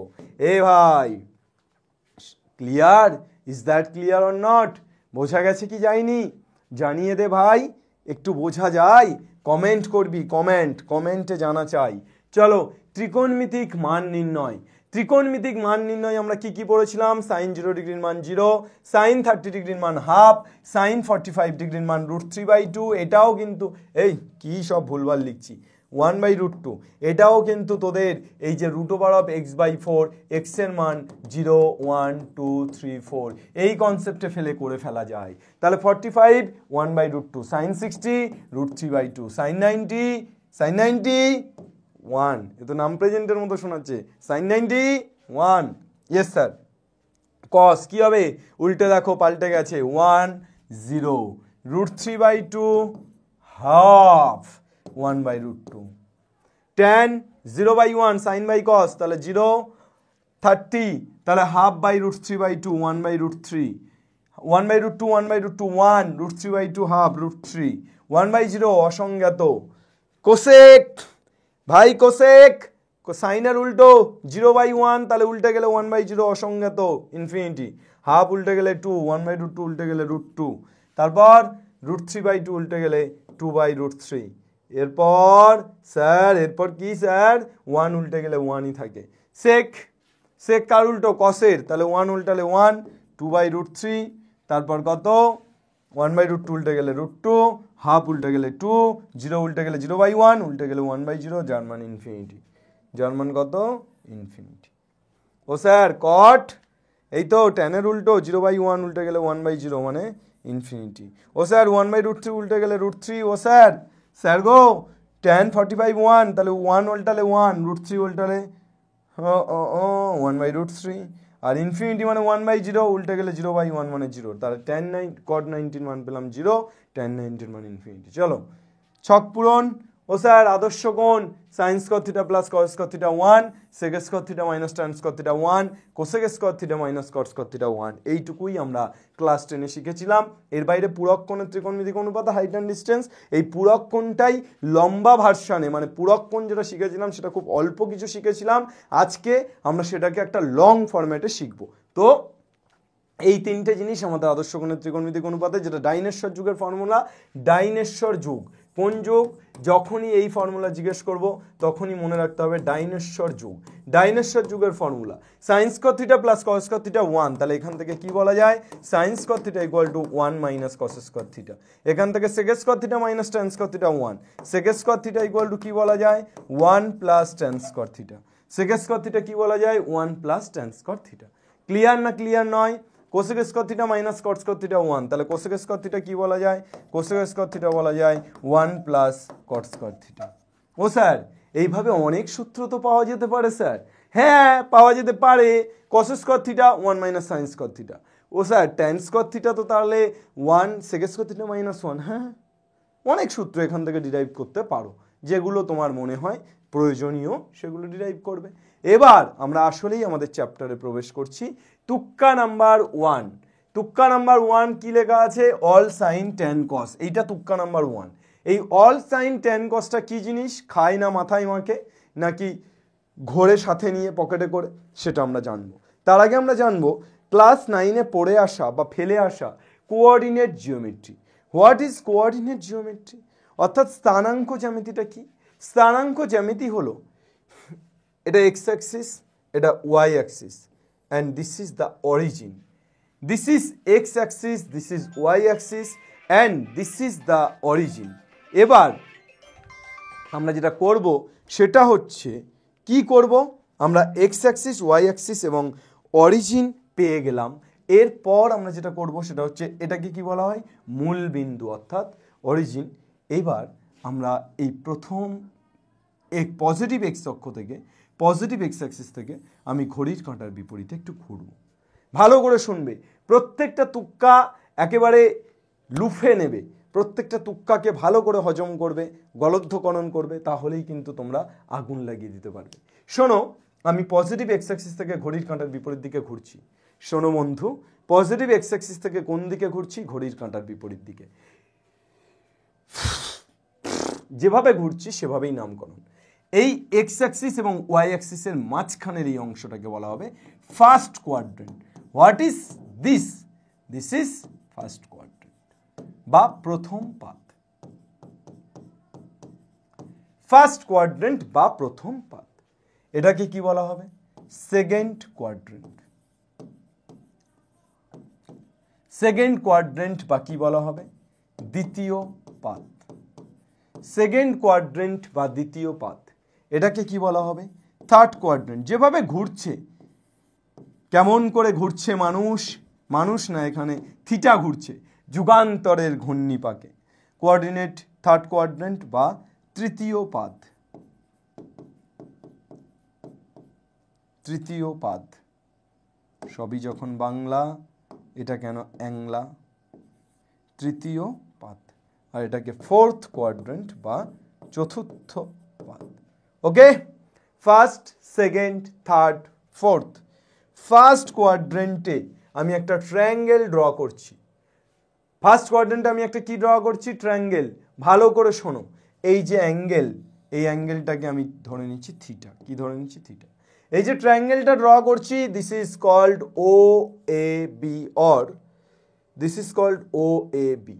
এ ভাই clear, is that clear or not? বোঝা গেছে কি যায়নি? জানিয়ে দে ভাই, একটু বোঝা যায়? কমেন্ট করবি, কমেন্টে জানা চাই। চলো, ত্রিকোণমিতিক মান নির্ণয়। ত্রিকোণমিতিক মান নির্ণয় আমরা কি কি পড়েছিলাম, সাইন 0 ডিগ্রির মান 0, সাইন 30 ডিগ্রির মান হাফ, সাইন 45 ডিগ্রির মান √3/2। এটাও কিন্তু, এই কি সব ভুলভাল লিখছি, 1/√2, এটাও কিন্তু তোদের এই যে √x/4, x এর মান 0, 1, 2, 3, 4 এই কনসেপ্টে করে ফেলা যায়। তাহলে 45 1/√2, সাইন 60 √3/2, সাইন 90 1, এ তো নাম প্রেজেন্টের মতো শোনাচ্ছে, সাইন 1, ইয়েস স্যার। কস কি হবে, উল্টে দেখো পাল্টে গেছে, 1, 0, √3/2 half 1/√2, tan 0/1 sine by cos, তাহলে 0, 30, তাহলে হাফ বাই √3/2 1/√3, 1/√2 1/√2 1, √3/2 হাফ √3, 1/0 অসংজ্ঞাত। কোসেক ভাই, কোসেক সাইনের উল্টো 0/1, তাহলে উল্টে গেলে 1/0 অসংজ্ঞাত ইনফিনিটি, হাফ উল্টে গেলে 2, 1/√2 উল্টে গেলে √2, তারপর √3/2 উল্টে গেলে 2/√3। এরপর স্যার, এরপর কি স্যার, 1 উল্টে গেলে 1ই থাকে। সেক কার উল্টো, কসের, তাহলে 1 উল্টালে 1, 2/√3, তারপর কত, 1/√2 উল্টে গেলে √2, হাফ উল্টে গেলে 2, 0 উল্টে গেলে 0/1, উল্টে গেলে 1/0, যার মান ইনফিনিটি। যার মান কত? ইনফিনিটি। ও স্যার কট, এই তো টেনের উল্টো 0/1 উল্টে গেলে 1/0 মানে ইনফিনিটি। ও স্যার 1/√3 উল্টে গেলে √3। ও স্যার, স্যার গো tan 45 1, তাহলে 1 উল্টালে 1, √3 উল্টালে 1/√3, আর ইনফিনিটি মানে 1/0 উল্টে গেলে 0/1 মানে 0, তাহলে cot 90 মান পেলাম 0, tan 90 মান ইনফিনিটি। চলো ছক পূরণ। ও স্যার আদর্শ কোণ sin cos θ plus cos cos θ 1, sec cos θ minus tan cos θ 1, cosec cos θ minus cos cos θ 1, এইটুকুই আমরা ক্লাস 10-এ শিখেছিলাম। এর বাইরে পূরক কোণের ত্রিকোণমিতিক অনুপাত, হাইট অ্যান্ড ডিস্টেন্স, এই পূরক কোণটাই লম্বা ভার্সানে, মানে পূরক কোণ যেটা শিখেছিলাম সেটা খুব অল্প কিছু শিখেছিলাম, আজকে আমরা সেটাকে একটা লং ফরম্যাটে শিখবো। তো এই তিনটে জিনিস আমাদের আদর্শ কোণের ত্রিকোণমিতিক অনুপাতে, যেটা ডাইনেশ্বর যুগের ফর্মুলা। ডাইনেশ্বর যুগ কোন যুগ? যখনই এই ফর্মুলা জিজ্ঞেস করব তখনই মনে রাখতে হবে ডাইনেশ্বর যুগ। ডাইনেশ্বর যুগের formula sin cos θ plus cos cos θ 1, তাহলে এখান থেকে কি বলা যায়? sin cos θ equal to 1 minus cos cos θ। এখান থেকে sec cos θ minus tan cos θ 1, sec cos θ equal to কি বলা যায়? 1 plus tan cos θ। sec cos θ কি বলা যায়? 1 প্লাস tan cos θ। ক্লিয়ার না ক্লিয়ার নয়? cosec cos θ minus cos cos θ 1, তাহলে cosec cos θ কি বলা যায়? cosec cos θ বলা যায় 1 প্লাস cos cos θ। ও স্যার এইভাবে অনেক সূত্র তো পাওয়া যেতে পারে স্যার। হ্যাঁ পাওয়া যেতে পারে। cos cos θ 1 minus sin cos θ। ও স্যার tan cos θ তো তাহলে 1 sec cos θ মাইনাস 1। হ্যাঁ অনেক সূত্র এখান থেকে ডিরাইভ করতে পারো, যেগুলো তোমার মনে হয় প্রয়োজনীয় সেগুলো ডিরাইভ করবে। এবার আমরা আসলেই আমাদের চ্যাপ্টারে প্রবেশ করছি। তুক্কা নাম্বার 1। তুক্কা নাম্বার 1 কি লেখা আছে? অল সাইন ট্যান কস, এইটা তুক্কা নাম্বার 1। এই অল সাইন ট্যান কসটা কি জিনিস? খায় না মাথায় মাকে, নাকি ঘোরে সাথে নিয়ে পকেটে করে, সেটা আমরা জানবো। তার আগে আমরা জানবো ক্লাস 9-এ পড়ে আসা বা ফেলে আসা coordinate geometry. What is coordinate geometry? অর্থাৎ স্থানাঙ্ক জ্যামিতিটা কি? স্থানাঙ্ক জ্যামিতি হলো, এটা এক্স অ্যাক্সিস, এটা y axis, and this is the origin. This is x axis, this is y axis, and this is the origin. এবার আমরা যেটা করব সেটা হচ্ছে কি করব? আমরা এক্স অ্যাক্সিস, ওয়াই অ্যাক্সিস এবং অরিজিন পেয়ে গেলাম। এরপর আমরা যেটা করব সেটা হচ্ছে, এটাকে কি বলা হয়? মূল বিন্দু অর্থাৎ অরিজিন। এবার আমরা এই প্রথম এক পজিটিভ এক্স অক্ষ থেকে, পজিটিভ এক্স অ্যাক্সিস থেকে আমি ঘড়ির কাঁটার বিপরীতে একটু ঘুরব। ভালো করে শুনবে, প্রত্যেকটা তুক্কা একেবারে লুফে নেবে, প্রত্যেকটা তুক্কাকে ভালো করে হজম করবে, গলদ্ধকরণ করবে, তাহলেই কিন্তু তোমরা আগুন লাগিয়ে দিতে পারবে। শোনো, আমি পজিটিভ এক্স অ্যাক্সিস থেকে ঘড়ির কাঁটার বিপরীত দিকে ঘুরছি। শোনো বন্ধু, পজিটিভ এক্স অ্যাক্সিস থেকে কোন দিকে ঘুরছি? ঘড়ির কাঁটার বিপরীত দিকে। যেভাবে ঘুরছি সেভাবেই নামকরণ। এই এক্স অ্যাক্সিস এবং ওয়াই অ্যাক্সিসের মাঝখানের এই অংশটাকে বলা হবে first quadrant. What is this? This is first quadrant বা প্রথম পাত। ফার্স্ট কোয়াড্রেন্ট বা প্রথম পাত। এটাকে কি বলা হবে? Second quadrant. সেকেন্ড কোয়াড্রেন্ট বা কি বলা হবে? দ্বিতীয় পাত। সেকেন্ড কোয়াড্রেন্ট বা দ্বিতীয় পাত। এটাকে কি বলা হবে? Third quadrant. যেভাবে ঘুরছে, কেমন করে ঘুরছে মানুষ, মানুষ না, এখানে থিটা ঘুরছে যুগান্তরের ঘূর্ণিপাকে। কোঅর্ডিনেট থার্ড কোয়াড্রেন্ট বা তৃতীয় পাদ। তৃতীয় পাদ সবই যখন বাংলা, এটা কেন অ্যাংলা? তৃতীয় পাদ। আর এটাকে ফোর্থ কোয়াড্রেন্ট বা চতুর্থ পাদ। Okay, first, second, third, fourth. First কোয়াড্রেন্টে আমি একটা ট্রায়াঙ্গেল ড্র করছি। ফার্স্ট কোয়াড্রেন্টে আমি একটা কি ড্র করছি? ট্রায়াঙ্গেল। ভালো করে শোনো, এই যে অ্যাঙ্গেল, এই অ্যাঙ্গেলটাকে আমি ধরে নিচ্ছি থিটা। কি ধরে নিচ্ছি? থিটা। এই যে ট্রায়াঙ্গেলটা ড্র করছি, this is called O A B, or this is called O A B.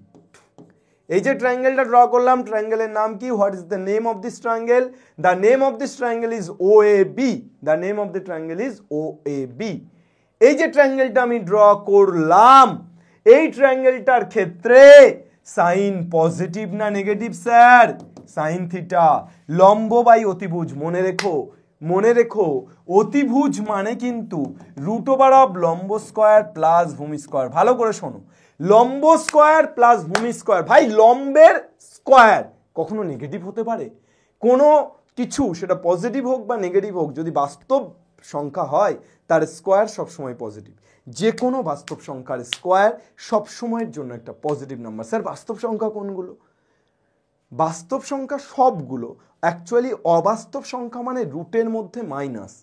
এই যে ট্রায়াঙ্গেলটা ড্র করলাম, ট্রায়াঙ্গেলের নাম কি? What is the name of this triangle? The name of this triangle is O A B. The name of the triangle is O A B. এই যে ট্রায়াঙ্গেলটা আমি ড্র করলাম, এই ট্রায়াঙ্গেলটার ক্ষেত্রে সাইন পজিটিভ না নেগেটিভ স্যার? Sine theta. লম্ব বাই অতিভুজ, মনে রেখো অতিভুজ মানে কিন্তু রুট ওভার অফ লম্ব স্কয়ার প্লাস ভূমি স্কয়ার। ভালো করে শোনো, লম্ব স্কয়ার প্লাস ভূমি স্কয়ার। ভাই লম্বের স্কয়ার কখনো নেগেটিভ হতে পারে? কোনো কিছু সেটা পজিটিভ হোক বা নেগেটিভ হোক, যদি বাস্তব সংখ্যা হয় তার স্কয়ার সবসময় পজিটিভ। যে কোনো বাস্তব সংখ্যার স্কয়ার সবসময়ের জন্য একটা পজিটিভ নাম্বার। স্যার বাস্তব সংখ্যা কোনগুলো? বাস্তব সংখ্যা সবগুলো। অ্যাকচুয়ালি অবাস্তব সংখ্যা মানে রুটের মধ্যে মাইনাস।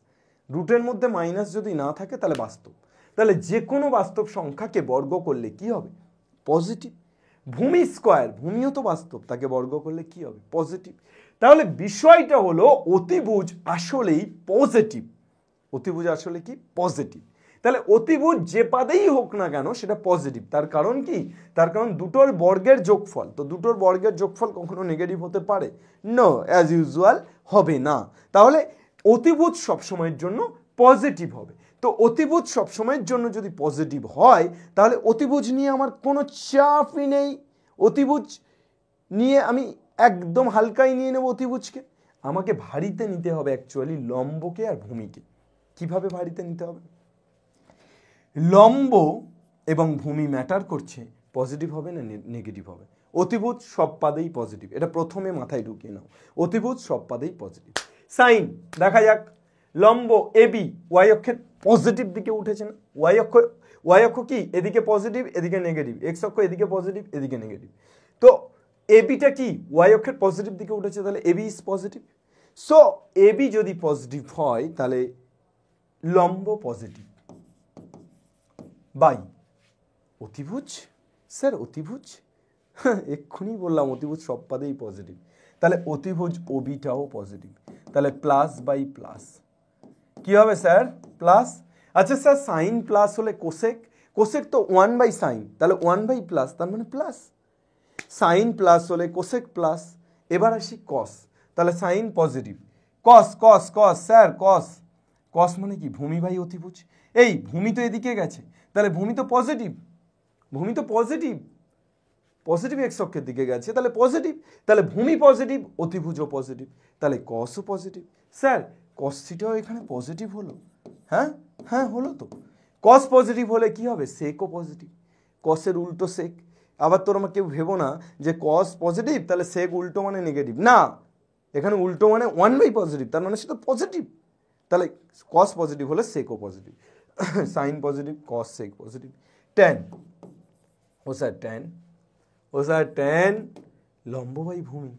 রুটের মধ্যে মাইনাস যদি না থাকে তাহলে বাস্তব। তাহলে যে কোনো বাস্তব সংখ্যাকে বর্গ করলে কি হবে? পজিটিভ। ভূমি স্কয়ার, ভূমিও তো বাস্তব, তাকে বর্গ করলে কি হবে? পজিটিভ। তাহলে বিষয়টা হলো অতিভুজ আসলেই পজিটিভ। অতিভুজ আসলে কি? পজিটিভ। তাহলে অতিভুজ যে পাদেই হোক না কেন সেটা পজিটিভ। তার কারণ কি? তার কারণ দুটোর বর্গের যোগফল। তো দুটোর বর্গের যোগফল কখনো নেগেটিভ হতে পারে? নো, অ্যাজ ইউজুয়াল হবে না। তাহলে অতিভুজ সবসময়ের জন্য পজিটিভ হবে। তো অতিভুজ সবসময়ের জন্য যদি পজিটিভ হয় তাহলে অতিভুজ নিয়ে আমার কোনো চাপই নেই। অতিভুজ নিয়ে আমি একদম হালকাই নিয়ে নেব অতিভুজকে। আমাকে ভারীতে নিতে হবে অ্যাকচুয়ালি লম্বকে আর ভূমিকে। কিভাবে ভারীতে নিতে হবে? লম্ব এবং ভূমি ম্যাটার করছে পজিটিভ হবে না নেগেটিভ হবে। অতিভুজ সব পাদেই পজিটিভ, এটা প্রথমে মাথায় ঢুকিয়ে নাও। অতিভুজ সব পাদেই পজিটিভ। সাইন দেখা যাক। লম্ব এবি ওয়াই অক্ষের পজিটিভ দিকে উঠেছে না? ওয়াই অক্ষ কি? এদিকে পজিটিভ এদিকে নেগেটিভ, এক্স অক্ষ এদিকে পজিটিভ এদিকে নেগেটিভ। তো এবিটা কি? ওয়াই অক্ষের পজিটিভ দিকে উঠেছে, তাহলে AB is positive. So AB যদি পজিটিভ হয় তাহলে লম্ব পজিটিভ বাই অতিভুজ। স্যার অতিভুজ এক্ষুনি বললাম অতিভুজ সব পাদেই পজিটিভ, তাহলে অতিভুজ ওবিটাও পজিটিভ। তাহলে প্লাস বাই প্লাস কি হবে স্যার? প্লাস। আচ্ছা স্যার সাইন প্লাস হলে কোসেক, কোসেক তো 1/sin, তাহলে 1/+ তার মানে প্লাস। সাইন প্লাস হলে কোসেক প্লাস। এবার আসি কস, তাহলে সাইন পজিটিভ। কস কস কস স্যার কস, কস মানে কি? ভূমি বাই অতিভুজ। এই ভূমি তো এদিকে গেছে, তাহলে ভূমি তো পজিটিভ, ভূমি তো পজিটিভ, পজিটিভ এক্স অক্ষের দিকে গেছে তাহলে পজিটিভ। তাহলে ভূমি পজিটিভ, অতিভুজও পজিটিভ, তাহলে কসও পজিটিভ। স্যার কস থিটাও এখানে পজিটিভ হলো? হ্যাঁ হ্যাঁ হলো তো। কস পজিটিভ হলে কি হবে? সেকও পজিটিভ। কসের উল্টো সেক। আবার তোমরা কেউ ভেবো না যে কস পজিটিভ তাহলে সেক উল্টো মানে নেগেটিভ, না, এখানে উল্টো মানে 1/পজিটিভ, তার মানে সেটা পজিটিভ। তাহলে কস পজিটিভ হলে সেকও পজিটিভ। সাইন পজিটিভ, কস সেক পজিটিভ। ট্যান, ও স্যার ট্যান, ও স্যার ট্যান লম্ব বাই ভূমি,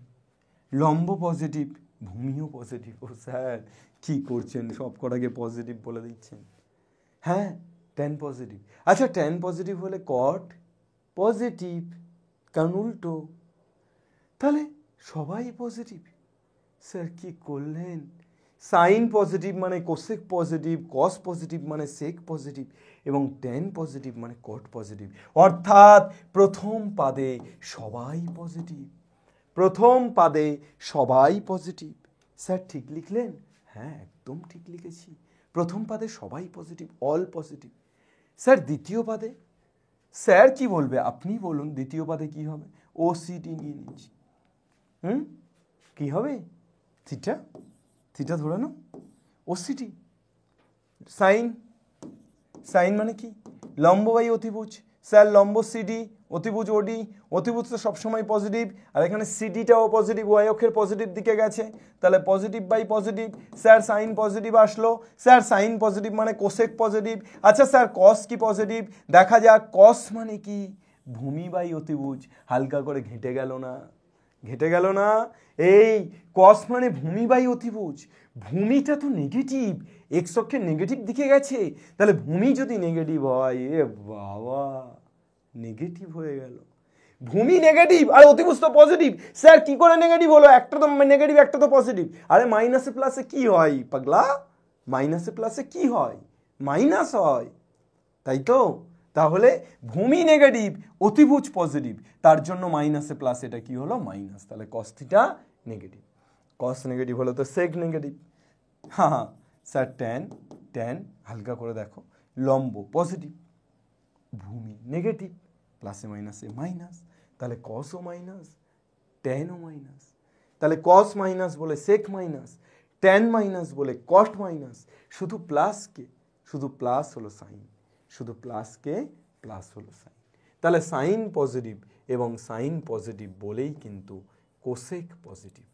লম্ব পজিটিভ ভূমিও পজিটিভ। ও স্যার কি করছেন, সব কটাকে পজিটিভ বলে দিচ্ছেন? হ্যাঁ ট্যান পজিটিভ। আচ্ছা ট্যান পজিটিভ হলে কট পজিটিভ, কারণ উল্টো, তাহলে সবাই পজিটিভ। স্যার কি করলেন? সাইন পজিটিভ মানে কোসেক পজিটিভ, কস পজিটিভ মানে সেক পজিটিভ, এবং ট্যান পজিটিভ মানে কট পজিটিভ। অর্থাৎ প্রথম পাদে সবাই পজিটিভ, প্রথম পাদে সবাই পজিটিভ। স্যার ঠিক লিখলেন? হ্যাঁ একদম ঠিক লিখেছি। প্রথম পাদে সবাই পজিটিভ, অল পজিটিভ। স্যার দ্বিতীয় পাদে? স্যার কি বলবে আপনি বলুন, দ্বিতীয় পাদে কি হবে? ওসিটি নিয়ে নিচ্ছি। কি হবে? থিটা, থিটা ধরে নাও, ওসিটি। সাইন, সাইন মানে কি? লম্ব বাই অতিভুজ। স্যার লম্ব সিডি, অতিভুজ ওডি, অতিভুজ তো সবসময় পজিটিভ, আর এখানে সিডিটাও পজিটিভ, ওয়াই অক্ষের পজিটিভ দিকে গেছে, তাহলে positive by positive. Sir sine positive আসলো, স্যার সাইন পজিটিভ মানে কোসেক পজিটিভ। আচ্ছা স্যার কস কি পজিটিভ? দেখা যাক কস মানে কি? ভূমি বাই অতিভুজ। হালকা করে ঘেঁটে গেল না? ঘেঁটে গেল না? এই কস মানে ভূমি বাই অতিভুজ। ভূমিটা তো নেগেটিভ, এক্স অক্ষের নেগেটিভ দিকে গেছে, তাহলে ভূমি যদি নেগেটিভ হয়, এ বাবা নেগেটিভ হয়ে গেল। ভূমি নেগেটিভ আর অতিভুজ তো পজিটিভ। স্যার কি করে নেগেটিভ হলো? একটা তো নেগেটিভ একটা তো পজিটিভ। আরে মাইনাসে প্লাসে কি হয় পাগলা? মাইনাসে প্লাসে কি হয়? মাইনাস হয়, তাই তো? তাহলে ভূমি নেগেটিভ, অতিভুজ পজিটিভ, তার জন্য মাইনাসে প্লাস, এটা কি হলো? মাইনাস। তাহলে কস থিটা নেগেটিভ, কস নেগেটিভ হলো তো সেক নেগেটিভ। হ্যাঁ হ্যাঁ স্যার ট্যান, ট্যান হালকা করে দেখো, লম্ব পজিটিভ ভূমি নেগেটিভ, প্লাসে মাইনাসে মাইনাস, তাহলে কসও মাইনাস, ট্যানও মাইনাস। তাহলে কস মাইনাস বলে সেক মাইনাস, ট্যান মাইনাস বলে কস্ট মাইনাস, শুধু প্লাসকে, শুধু প্লাস হলো সাইন, শুধু প্লাসকে প্লাস হলো সাইন। তাহলে সাইন পজিটিভ এবং সাইন পজিটিভ বলেই কিন্তু কোসেক পজিটিভ,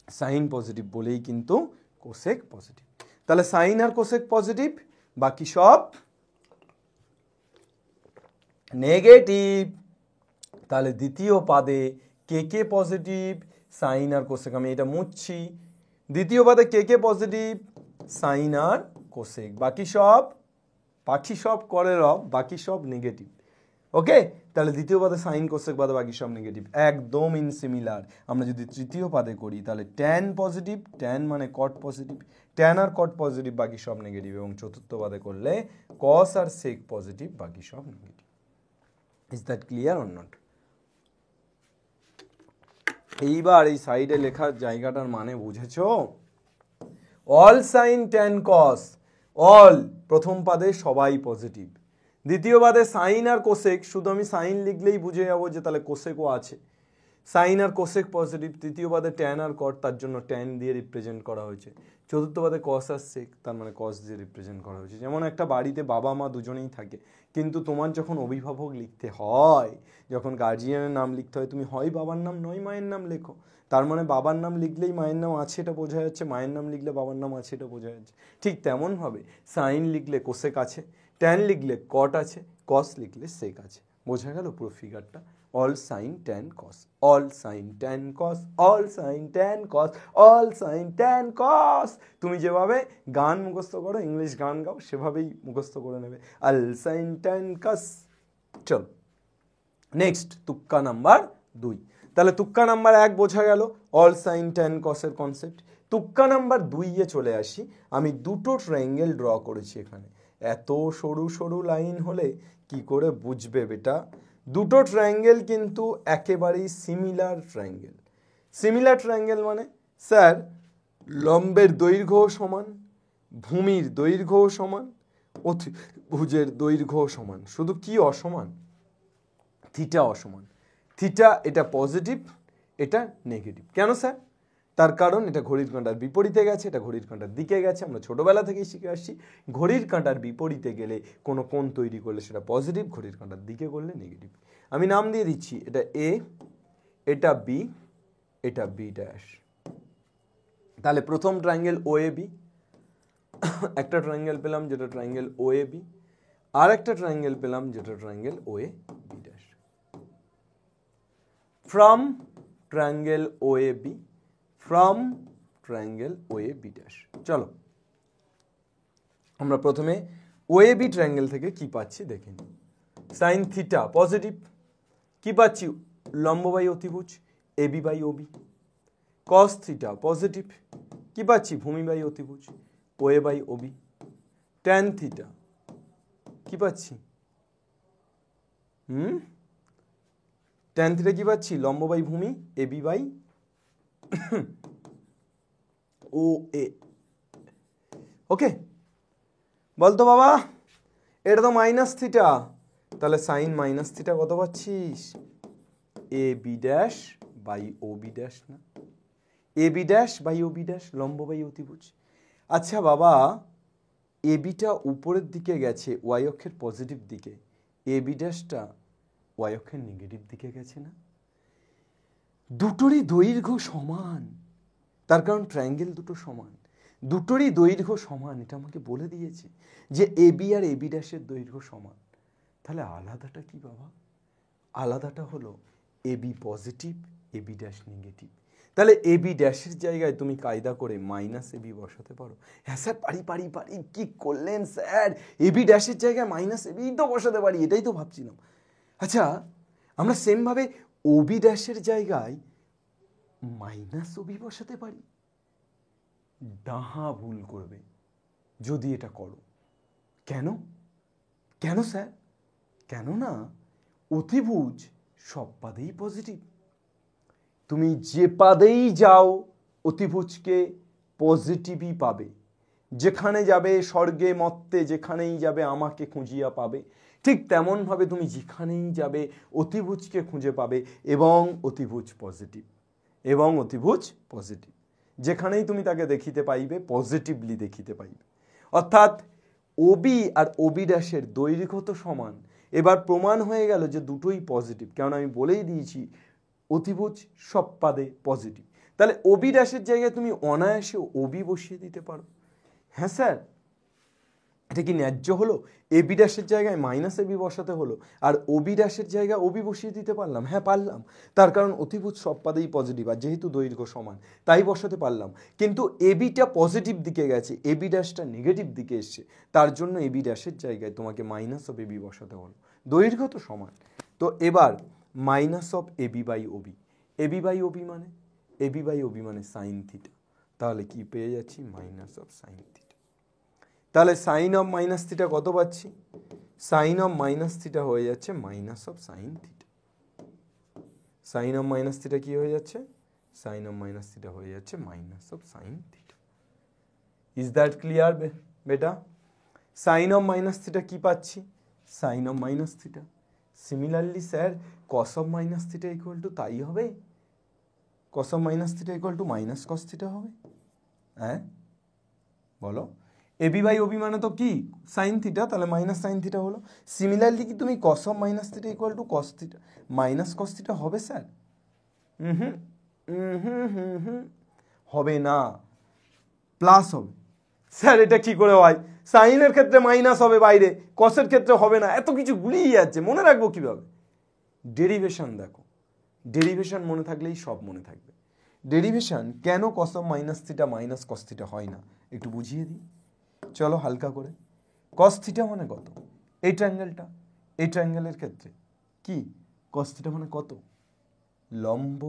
সাইন পজিটিভ বলেই কিন্তু কোসেক পজিটিভ। তাহলে সাইন আর কোসেক পজিটিভ, বাকি সব নেগেটিভ। তাহলে দ্বিতীয় পাদে কে কে পজিটিভ, সাইন আর কোসেক। আমি এটা মুছছি। দ্বিতীয় পাদে কে কে পজিটিভ, সাইন আর কোসেক। বাকি সব করে রব, বাকি সব নেগেটিভ। ওকে, তাহলে দ্বিতীয় পাদে সাইন কোসেক বাদে বাকি সব নেগেটিভ, একদম ইনসিমিলার। আমরা যদি তৃতীয় পাদে করি তাহলে ট্যান পজিটিভ, ট্যান মানে কট পজিটিভ, ট্যান আর কট পজিটিভ, বাকি সব নেগেটিভ। এবং চতুর্থ পাদে করলে কস আর সেক পজিটিভ, বাকি সব negative. Is that clear or not? এইবার এই সাইডে লেখার জায়গাটার মানে বুঝেছো? All sine tan cos, all প্রথম পাদে সবাই পজিটিভ। দ্বিতীয় পাদে সাইন আর কোসেক, শুধু আমি সাইন লিখলেই বুঝে যাবো যে তাহলে কোসেকও আছে। সাইন আর কোসেক পজিটিভ। তৃতীয় পাদে ট্যান আর কট, তার জন্য ট্যান দিয়ে রিপ্রেজেন্ট করা হয়েছে। চতুর্থ পাদে কস আর সেক, তার মানে কস দিয়ে রিপ্রেজেন্ট করা হয়েছে। যেমন একটা বাড়িতে বাবা মা দুজনেই থাকে, কিন্তু তোমার যখন অভিভাবক লিখতে হয়, যখন গার্জিয়ানের নাম লিখতে হয়, তুমি হয় বাবার নাম নয় মায়ের নাম লেখো। তার মানে বাবার নাম লিখলেই মায়ের নাম আছে এটা বোঝা যাচ্ছে, মায়ের নাম লিখলে বাবার নাম আছে এটা বোঝা যাচ্ছে। ঠিক তেমনভাবে সাইন লিখলে কোসেক আছে, ট্যান লিখলে কট আছে, কস লিখলে সেক আছে। বোঝা গেল পুরো ফিগারটা? All sine tan cos, all sine tan cos, all sine tan cos, all sine tan cos. তুমি যেভাবে গান মুখস্থ করো, ইংলিশ গান গাও, সেভাবেই মুখস্থ করে নেবে, অল সাইন ট্যান কস। চল নেক্সট, তুক্কা নাম্বার 2। তাহলে তুক্কা নাম্বার 1 বোঝা গেল, অল সাইন ট্যান কসের কনসেপ্ট। তুক্কা নাম্বার 2-এ চলে আসি। আমি দুটো ট্রায়াঙ্গেল ড্র করেছি এখানে। এত সরু সরু লাইন হলে কি করে বুঝবে বেটা? দুটো ট্রায়াঙ্গেল কিন্তু একেবারেই সিমিলার ট্রায়াঙ্গেল। সিমিলার ট্রায়াঙ্গেল মানে স্যার লম্বের দৈর্ঘ্য সমান, ভূমির দৈর্ঘ্য সমান, অতিভুজের দৈর্ঘ্য সমান, শুধু কি অসমান? থিটা অসমান। থিটা এটা পজিটিভ, এটা নেগেটিভ। কেন স্যার? তার কারণ এটা ঘড়ির কাঁটার বিপরীতে গেছে, এটা ঘড়ির কাঁটার দিকে গেছে। আমরা ছোটবেলা থেকেই শিখে আসছি ঘড়ির কাঁটার বিপরীতে গেলে কোনো কোণ তৈরি করলে সেটা পজিটিভ, ঘড়ির কাঁটার দিকে করলে নেগেটিভ। আমি নাম দিয়ে দিচ্ছি, এটা এ, এটা বি, এটা বি ড্যাশ। তাহলে প্রথম ট্রায়াঙ্গেল ও এ বি, একটা ট্রায়াঙ্গেল পেলাম যেটা ট্রায়াঙ্গেল ও এ বি, আর একটা ট্রায়াঙ্গেল পেলাম যেটা triangle O A B dash. From triangle O A B, from triangle O A B dash. চলো আমরা প্রথমে ও এ বি ট্রায়াঙ্গেল থেকে কি পাচ্ছি দেখে নিই। সাইন থিটা পজিটিভ, কি পাচ্ছি? লম্ব বাই অতিভুজ A B by O B. Cos theta positive, কি পাচ্ছি? ভূমি বাই অতিভুজ O A by O B. Tan theta কি পাচ্ছি? ট্যান থিটা কি পাচ্ছি? লম্ব বাই ভূমি এ বি বাই ও এ। ওকে, বলতো বাবা এটা তো মাইনাস থিটা, তাহলে সাইন মাইনাস থিটা কত পাচ্ছিস? A B dash by O B dash না, A B dash by O B dash, লম্ব বাই অতিভুজ। আচ্ছা বাবা, এ বিটা উপরের দিকে গেছে ওয়াই অক্ষের পজিটিভ দিকে, এ বি ড্যাশটা ওয়াই অক্ষের নেগেটিভ দিকে গেছে না? দুটোরই দৈর্ঘ্য সমান, তার কারণ ট্রায়াঙ্গেল দুটো সমান, দুটোরই দৈর্ঘ্য সমান। এটা আমাকে বলে দিয়েছে যে A B R A B ড্যাশের দৈর্ঘ্য সমান। তাহলে আলাদাটা কি বাবা? আলাদাটা হলো A B positive, A B dash negative. তাহলে এ বি ড্যাশের জায়গায় তুমি কায়দা করে মাইনাস এ বি বসাতে পারো। হ্যাঁ স্যার পারি পারি পারি। কি করলেন স্যার? এ বি ড্যাশের জায়গায় মাইনাস এ বি তো বসাতে পারি, এটাই তো ভাবছিলাম। আচ্ছা আমরা সেমভাবে ও বি ড্যাশের জায়গায় মাইনাস ও বি বসাতে পারি। ডাহা ভুল করবে যদি এটা করো। কেন? কেন স্যার? কেননা অতিভুজ সব পাদেই পজিটিভ। তুমি যে পাদেই যাও অতিভুজকে পজিটিভই পাবে। যেখানে যাবে স্বর্গে মর্তে যেখানেই যাবে আমাকে খুঁজিয়া পাবে। ঠিক তেমনভাবে তুমি যেখানেই যাবে অতিভুজকে খুঁজে পাবে এবং অতিভুজ পজিটিভ, এবং অতিভুজ পজিটিভ, যেখানেই তুমি তাকে দেখিতে পাইবে পজিটিভলি দেখিতে পাইবে। অর্থাৎ ওবি আর ওবি ড্যাশের দৈর্ঘ্য তো সমান। এবার প্রমাণ হয়ে গেল যে দুটোই পজিটিভ, কারণ আমি বলেই দিয়েছি অতিভুজ সব পাদে পজিটিভ। তাহলে ওবি ড্যাশের জায়গায় তুমি অনায়াসে ওবি বসিয়ে দিতে পারো। হ্যাঁ স্যার, এটা কি ন্যায্য হলো? এবি ড্যাশের জায়গায় মাইনাস এবি বসাতে হলো, আর ওবি ড্যাশের জায়গায় ওবি বসিয়ে দিতে পারলাম? হ্যাঁ পারলাম, তার কারণ অতিভুজ সব পাদেই পজিটিভ, আর যেহেতু দৈর্ঘ্য সমান তাই বসাতে পারলাম। কিন্তু এবিটা পজিটিভ দিকে গেছে, এবি ড্যাশটা নেগেটিভ দিকে এসছে, তার জন্য এবি ড্যাশের জায়গায় তোমাকে মাইনাস অফ এবি বসাতে হলো। দৈর্ঘ্য তো সমান। তো এবার minus of AB by OB, AB by OB মানে এবি বাই ওবি মানে সাইন থিটা, তাহলে কি পেয়ে যাচ্ছি? Minus of sine theta. তাহলে সাইন অফ মাইনাস থিটা কত পাচ্ছি? সাইন অফ মাইনাস থিটা হয়ে যাচ্ছে minus of sine theta. Sine of minus theta কি হয়ে যাচ্ছে? সাইন অফ মাইনাস থিটা হয়ে যাচ্ছে minus of sine theta. Is that clear বেটা? সাইন অফ মাইনাস থিটা কি পাচ্ছি? Sine of minus theta. Similarly sir cos of minus theta equal to তাই হবে, cos of minus theta equal to minus cos theta হবে। হ্যাঁ বলো, AB by OB মানে তো কি? সাইন থিটা, তাহলে মাইনাস সাইন থিটা হলো। সিমিলারলি কি তুমি cos of minus theta equal to cos theta minus cos theta হবে স্যার? হবে না, প্লাস হবে। স্যার এটা কি করে হয়? সাইনের ক্ষেত্রে মাইনাস হবে বাইরে, কসের ক্ষেত্রে হবে না, এত কিছু গুলিয়ে যাচ্ছে, মনে রাখবো কিভাবে? ডেরিভেশন দেখো, ডেরিভেশন মনে থাকলেই সব মনে থাকবে। ডেরিভেশন কেন কস of minus theta minus cos theta হয় না একটু বুঝিয়ে দিই চলো হালকা করে। কস থিটা মানে কত? এই ট্রায়াঙ্গেলটা, এই ট্রায়াঙ্গেলের ক্ষেত্রে কি কস থিটা মানে কত? লম্ব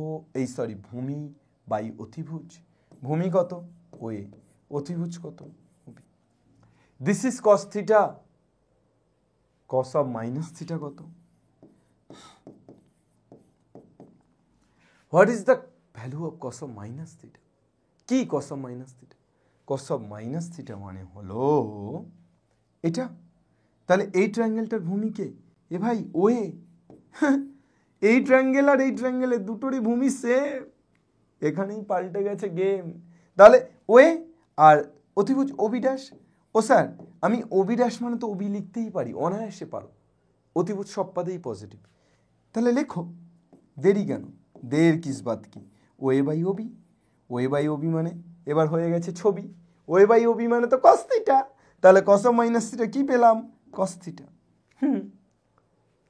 ভূমি বাই অতিভুজ। ভূমি কত? ওয়ে। অতিভুজ কত? This is cos theta. Cos of minus theta কত? What is the value of cos of minus theta? কি cos of minus theta? Cos of minus theta মানে হলো এটা। তাহলে এই ট্রায়াঙ্গেলটার ভূমি কে? এ ভাই ওয়ে। এই ট্রায়াঙ্গেল আর এই ট্রায়াঙ্গেলের দুটোরই ভূমি সেম, এখানেই পাল্টে গেছে গেম। তাহলে ওয়ে আর অতিভুজ ওবি ড্যাশ। ও স্যার আমি ওবি ড্যাশ মানে তো ওবি লিখতেই পারি, অনায়াসে পারো, অতিভুজ সব পাদেই পজিটিভ। তাহলে লেখো, দেরি কেন? দের কিস বাত কি? Y by OB. Y by OB মানে এবার হয়ে গেছে ছবি, ওয়ে বাই ওবি মানে তো কস থিটা। তাহলে কস অফ মাইনাস থিটা কি পেলাম? Cos theta.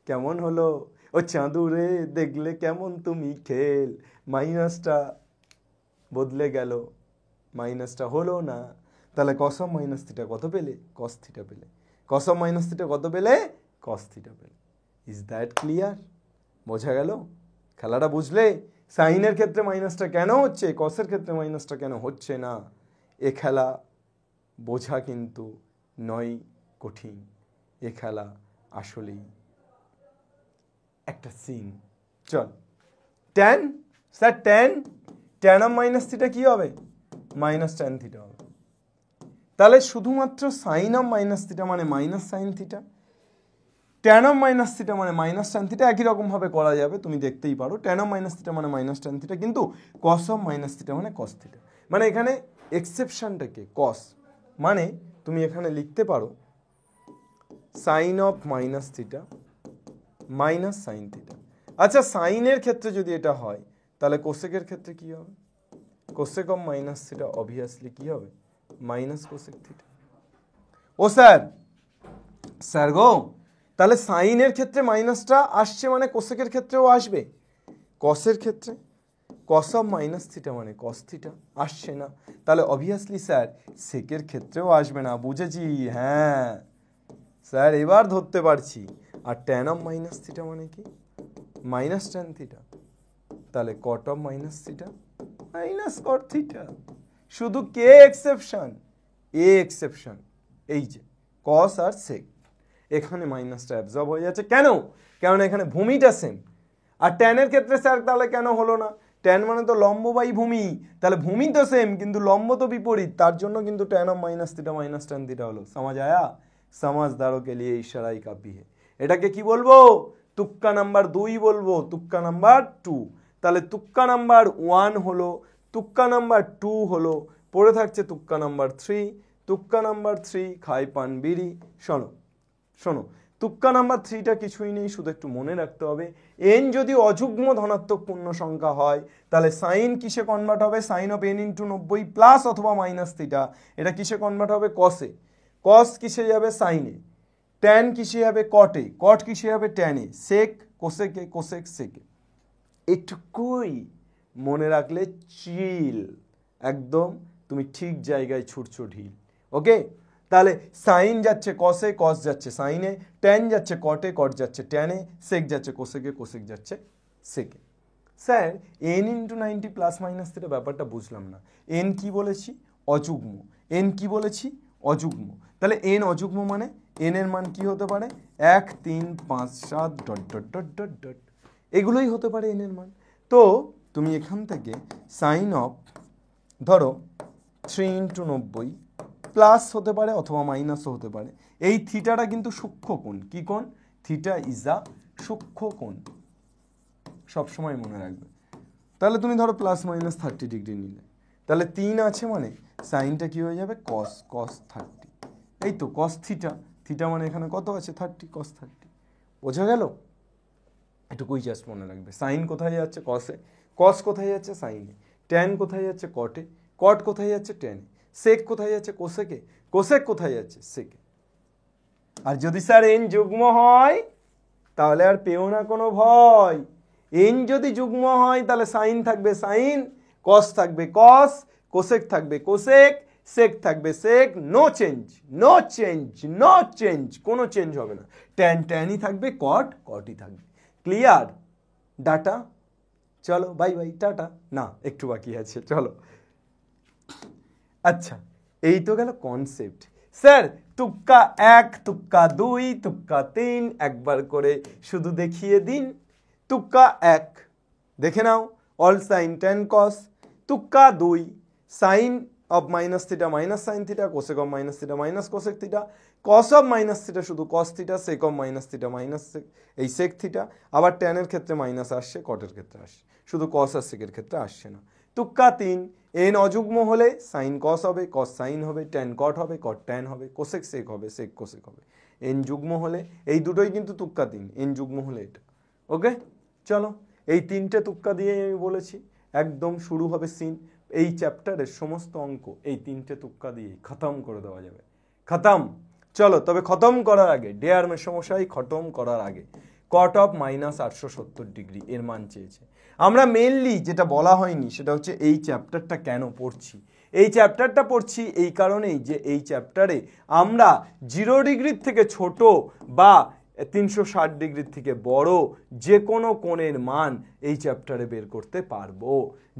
কেমন হলো? ও চাঁদুরে দেখলে কেমন তুমি খেল, মাইনাসটা বদলে গেল, মাইনাসটা হলো না। তাহলে কস অফ মাইনাস থিটা কত পেলে? কস থিটা পেলে। কস অফ মাইনাস থিটা কত পেলে? কস থিটা পেলে। Is that clear? বোঝা গেল? খেলাটা বুঝলে? সাইনের ক্ষেত্রে মাইনাসটা কেন হচ্ছে, কসের ক্ষেত্রে মাইনাসটা কেন হচ্ছে না, এ খেলা বোঝা কিন্তু নয় কঠিন। এ খেলা আসলেই একটা সিন। চল tan, sir tan of minus theta কি হবে? মাইনাস ট্যান থিটা হবে। তাহলে শুধুমাত্র সাইন অফ মাইনাস থিটা মানে minus sine theta, tan of minus theta মানে মাইনাস ট্যান থিটা, একই রকমভাবে করা যাবে, তুমি দেখতেই পারো। ট্যান অফ মাইনাস থিটা মানে মাইনাস ট্যান থিটা, কিন্তু কস অফ মাইনাস থিটা মানে কস থিটা। মানে এখানে এক্সেপশনটাকে কস, মানে তুমি এখানে লিখতে পারো sine of minus theta minus sine theta. আচ্ছা সাইনের ক্ষেত্রে যদি এটা হয় তাহলে কোসেকের ক্ষেত্রে কি হবে? Cosec of minus theta obviously কি হবে? Minus cosec theta. ও স্যার গো, তাহলে সাইনের ক্ষেত্রে মাইনাসটা আসছে মানে কোসেকের ক্ষেত্রেও আসবে। কসের ক্ষেত্রে কস অফ মাইনাস থিটা মানে কস থিটা আসছে না, তাহলে অবভিয়াসলি স্যার সেকের ক্ষেত্রেও আসবে না। বুঝেছি, হ্যাঁ স্যার এবার ধরতে পারছি। আর ট্যান অফ মাইনাস থিটা মানে কি? মাইনাস ট্যান থিটা, তাহলে cot of minus theta minus cot theta. শুধু কে এক্সেপশন? এ এক্সেপশন, এই যে কস আর সেক, এখানে মাইনাসটা অ্যাবজর্ব হয়ে যাচ্ছে। কেন? কারণ এখানে ভূমিটা সেম। আর ট্যানের ক্ষেত্রে স্যার তাহলে কেন হলো না? ট্যান মানে তো লম্ব বাই ভূমি, তাহলে ভূমি তো সেম কিন্তু লম্ব তো বিপরীত, তার জন্য কিন্তু tan of minus theta minus tan theta হলো। समझ आया? समझदारों के लिए इशारा ही काफी है। এটাকে কি বলবো? তুক্কা নাম্বার 2 বলবো, তুক্কা নাম্বার 2। তাহলে তুক্কা নাম্বার 1 হলো, তুক্কা নাম্বার 2 হলো, পড়ে থাকছে তুক্কা নাম্বার 3। তুক্কা নাম্বার 3 খাই পান বিড়ি। শোনো শোনো, তুক্কা নাম্বার 3টা কিছুই নেই, শুধু একটু মনে রাখতে হবে এন যদি অযুগ্ম ধনাত্মক পূর্ণ সংখ্যা হয় তাহলে সাইন কিসে কনভার্ট হবে? Sine of n into 90 plus অথবা মাইনাস থিটা, এটা কিসে কনভার্ট হবে? কসে। কস কিসে যাবে? সাইনে। ট্যান কিসে যাবে? কটে। কট কিসে যাবে? ট্যানে। সেক কোসেকে, কোসেক সেকে। এটুকুই মনে রাখলে চিল, একদম তুমি ঠিক জায়গায় ছুটছো ঢিল। ওকে, তাহলে সাইন যাচ্ছে কসে, কস যাচ্ছে সাইনে, ট্যান যাচ্ছে কটে, কট যাচ্ছে ট্যানে, সেক যাচ্ছে কোসেকে, কোসেক যাচ্ছে সেকে। Sir N into 90 plus minus theta ব্যাপারটা বুঝলাম না। এন কি বলেছি? অযুগ্ম। এন কি বলেছি? অযুগ্ম। তাহলে এন অযুগ্ম মানে এন এর মান কি হতে পারে? 1 3 5 7 dot dot dot dot dot, এগুলোই হতে পারে এন এর মান। তো তুমি এখান থেকে সাইন অফ ধরো 3 ইন্টু 90 প্লাস হতে পারে অথবা মাইনাসও হতে পারে। এই থিটাটা কিন্তু সূক্ষ্ম কোণ। কি কোণ? থিটা ইজ আ সূক্ষ্ম কোণ, সবসময় মনে রাখবে। তাহলে তুমি ধরো প্লাস মাইনাস 30 ডিগ্রি নিলে, তাহলে 3 আছে মানে সাইনটা কি হয়ে যাবে? কস, কস 30। এই তো কস থিটা, থিটা মানে এখানে কত আছে? 30, কস 30। বোঝা গেল? এটুকুই জাস্ট মনে রাখবে। সাইন কোথায় যাচ্ছে? কসে। কস কোথায় যাচ্ছে? সাইনে। ট্যান কোথায় যাচ্ছে? কটে। কট কোথায় যাচ্ছে? ট্যানে। সেক কোথায় যাচ্ছে? কোসেকে। কোসেক কোথায় যাচ্ছে? সেকে। আর যদি স্যার এন যুগ্ম হয় তাহলে আর পেও না কোনো ভয়। এন যদি যুগ্ম হয় তাহলে সাইন থাকবে সাইন, কস থাকবে কস, কোসেক থাকবে কোসেক, সেক থাকবে sec. No change, no change, no change, কোনো চেঞ্জ হবে না। ট্যান ট্যানই থাকবে, কট কটই থাকবে। ক্লিয়ার? ডাটা? চলো বাই বাই, টাটা। না, একটু বাকি আছে, চলো। আচ্ছা, এই তো গেল কনসেপ্ট। স্যার তুক্কা 1, তুক্কা 2, তুক্কা 3 একবার করে শুধু দেখিয়ে দিন। তুক্কা 1 দেখে নাও, অল সাইন ট্যান কস। তুক্কা 2 sine of minus theta minus sine theta, cosec of minus theta minus cosec theta, cos of minus theta শুধু cos theta, sec of minus theta minus sec, এই সেক থিটা। আবার ট্যানের ক্ষেত্রে minus আসছে, কটের ক্ষেত্রে আসছে, শুধু কস আর সেকের ক্ষেত্রে আসছে না। তুক্কা 3 এন অযুগ্ম হলে সাইন কস হবে, কস সাইন হবে, ট্যান কট হবে, কট ট্যান হবে, কোসেক সেক হবে, সেক কোসেক হবে। এন যুগ্ম হলে এই দুটোই কিন্তু তুক্কা 3, এন যুগ্ম হলে এটা। ওকে, চলো এই 3টে তুক্কা দিয়েই আমি বলেছি একদম শুরু হবে সিন। এই চ্যাপ্টারের সমস্ত অঙ্ক এই 3টে তুক্কা দিয়েই খতম করে দেওয়া যাবে। খতম। চলো, তবে খতম করার আগে, ডেয়ার মেসমশাই খতম করার আগে কট অফ মাইনাস 870 ডিগ্রি এর মান চেয়েছে। আমরা মেনলি যেটা বলা হয়নি সেটা হচ্ছে এই চ্যাপ্টারটা কেন পড়ছি। এই চ্যাপ্টারটা পড়ছি এই কারণেই যে এই চ্যাপ্টারে আমরা 0 ডিগ্রির থেকে ছোট বা 360 ডিগ্রির থেকে বড় যে কোনো কোণের মান এই চ্যাপ্টারে বের করতে পারবো।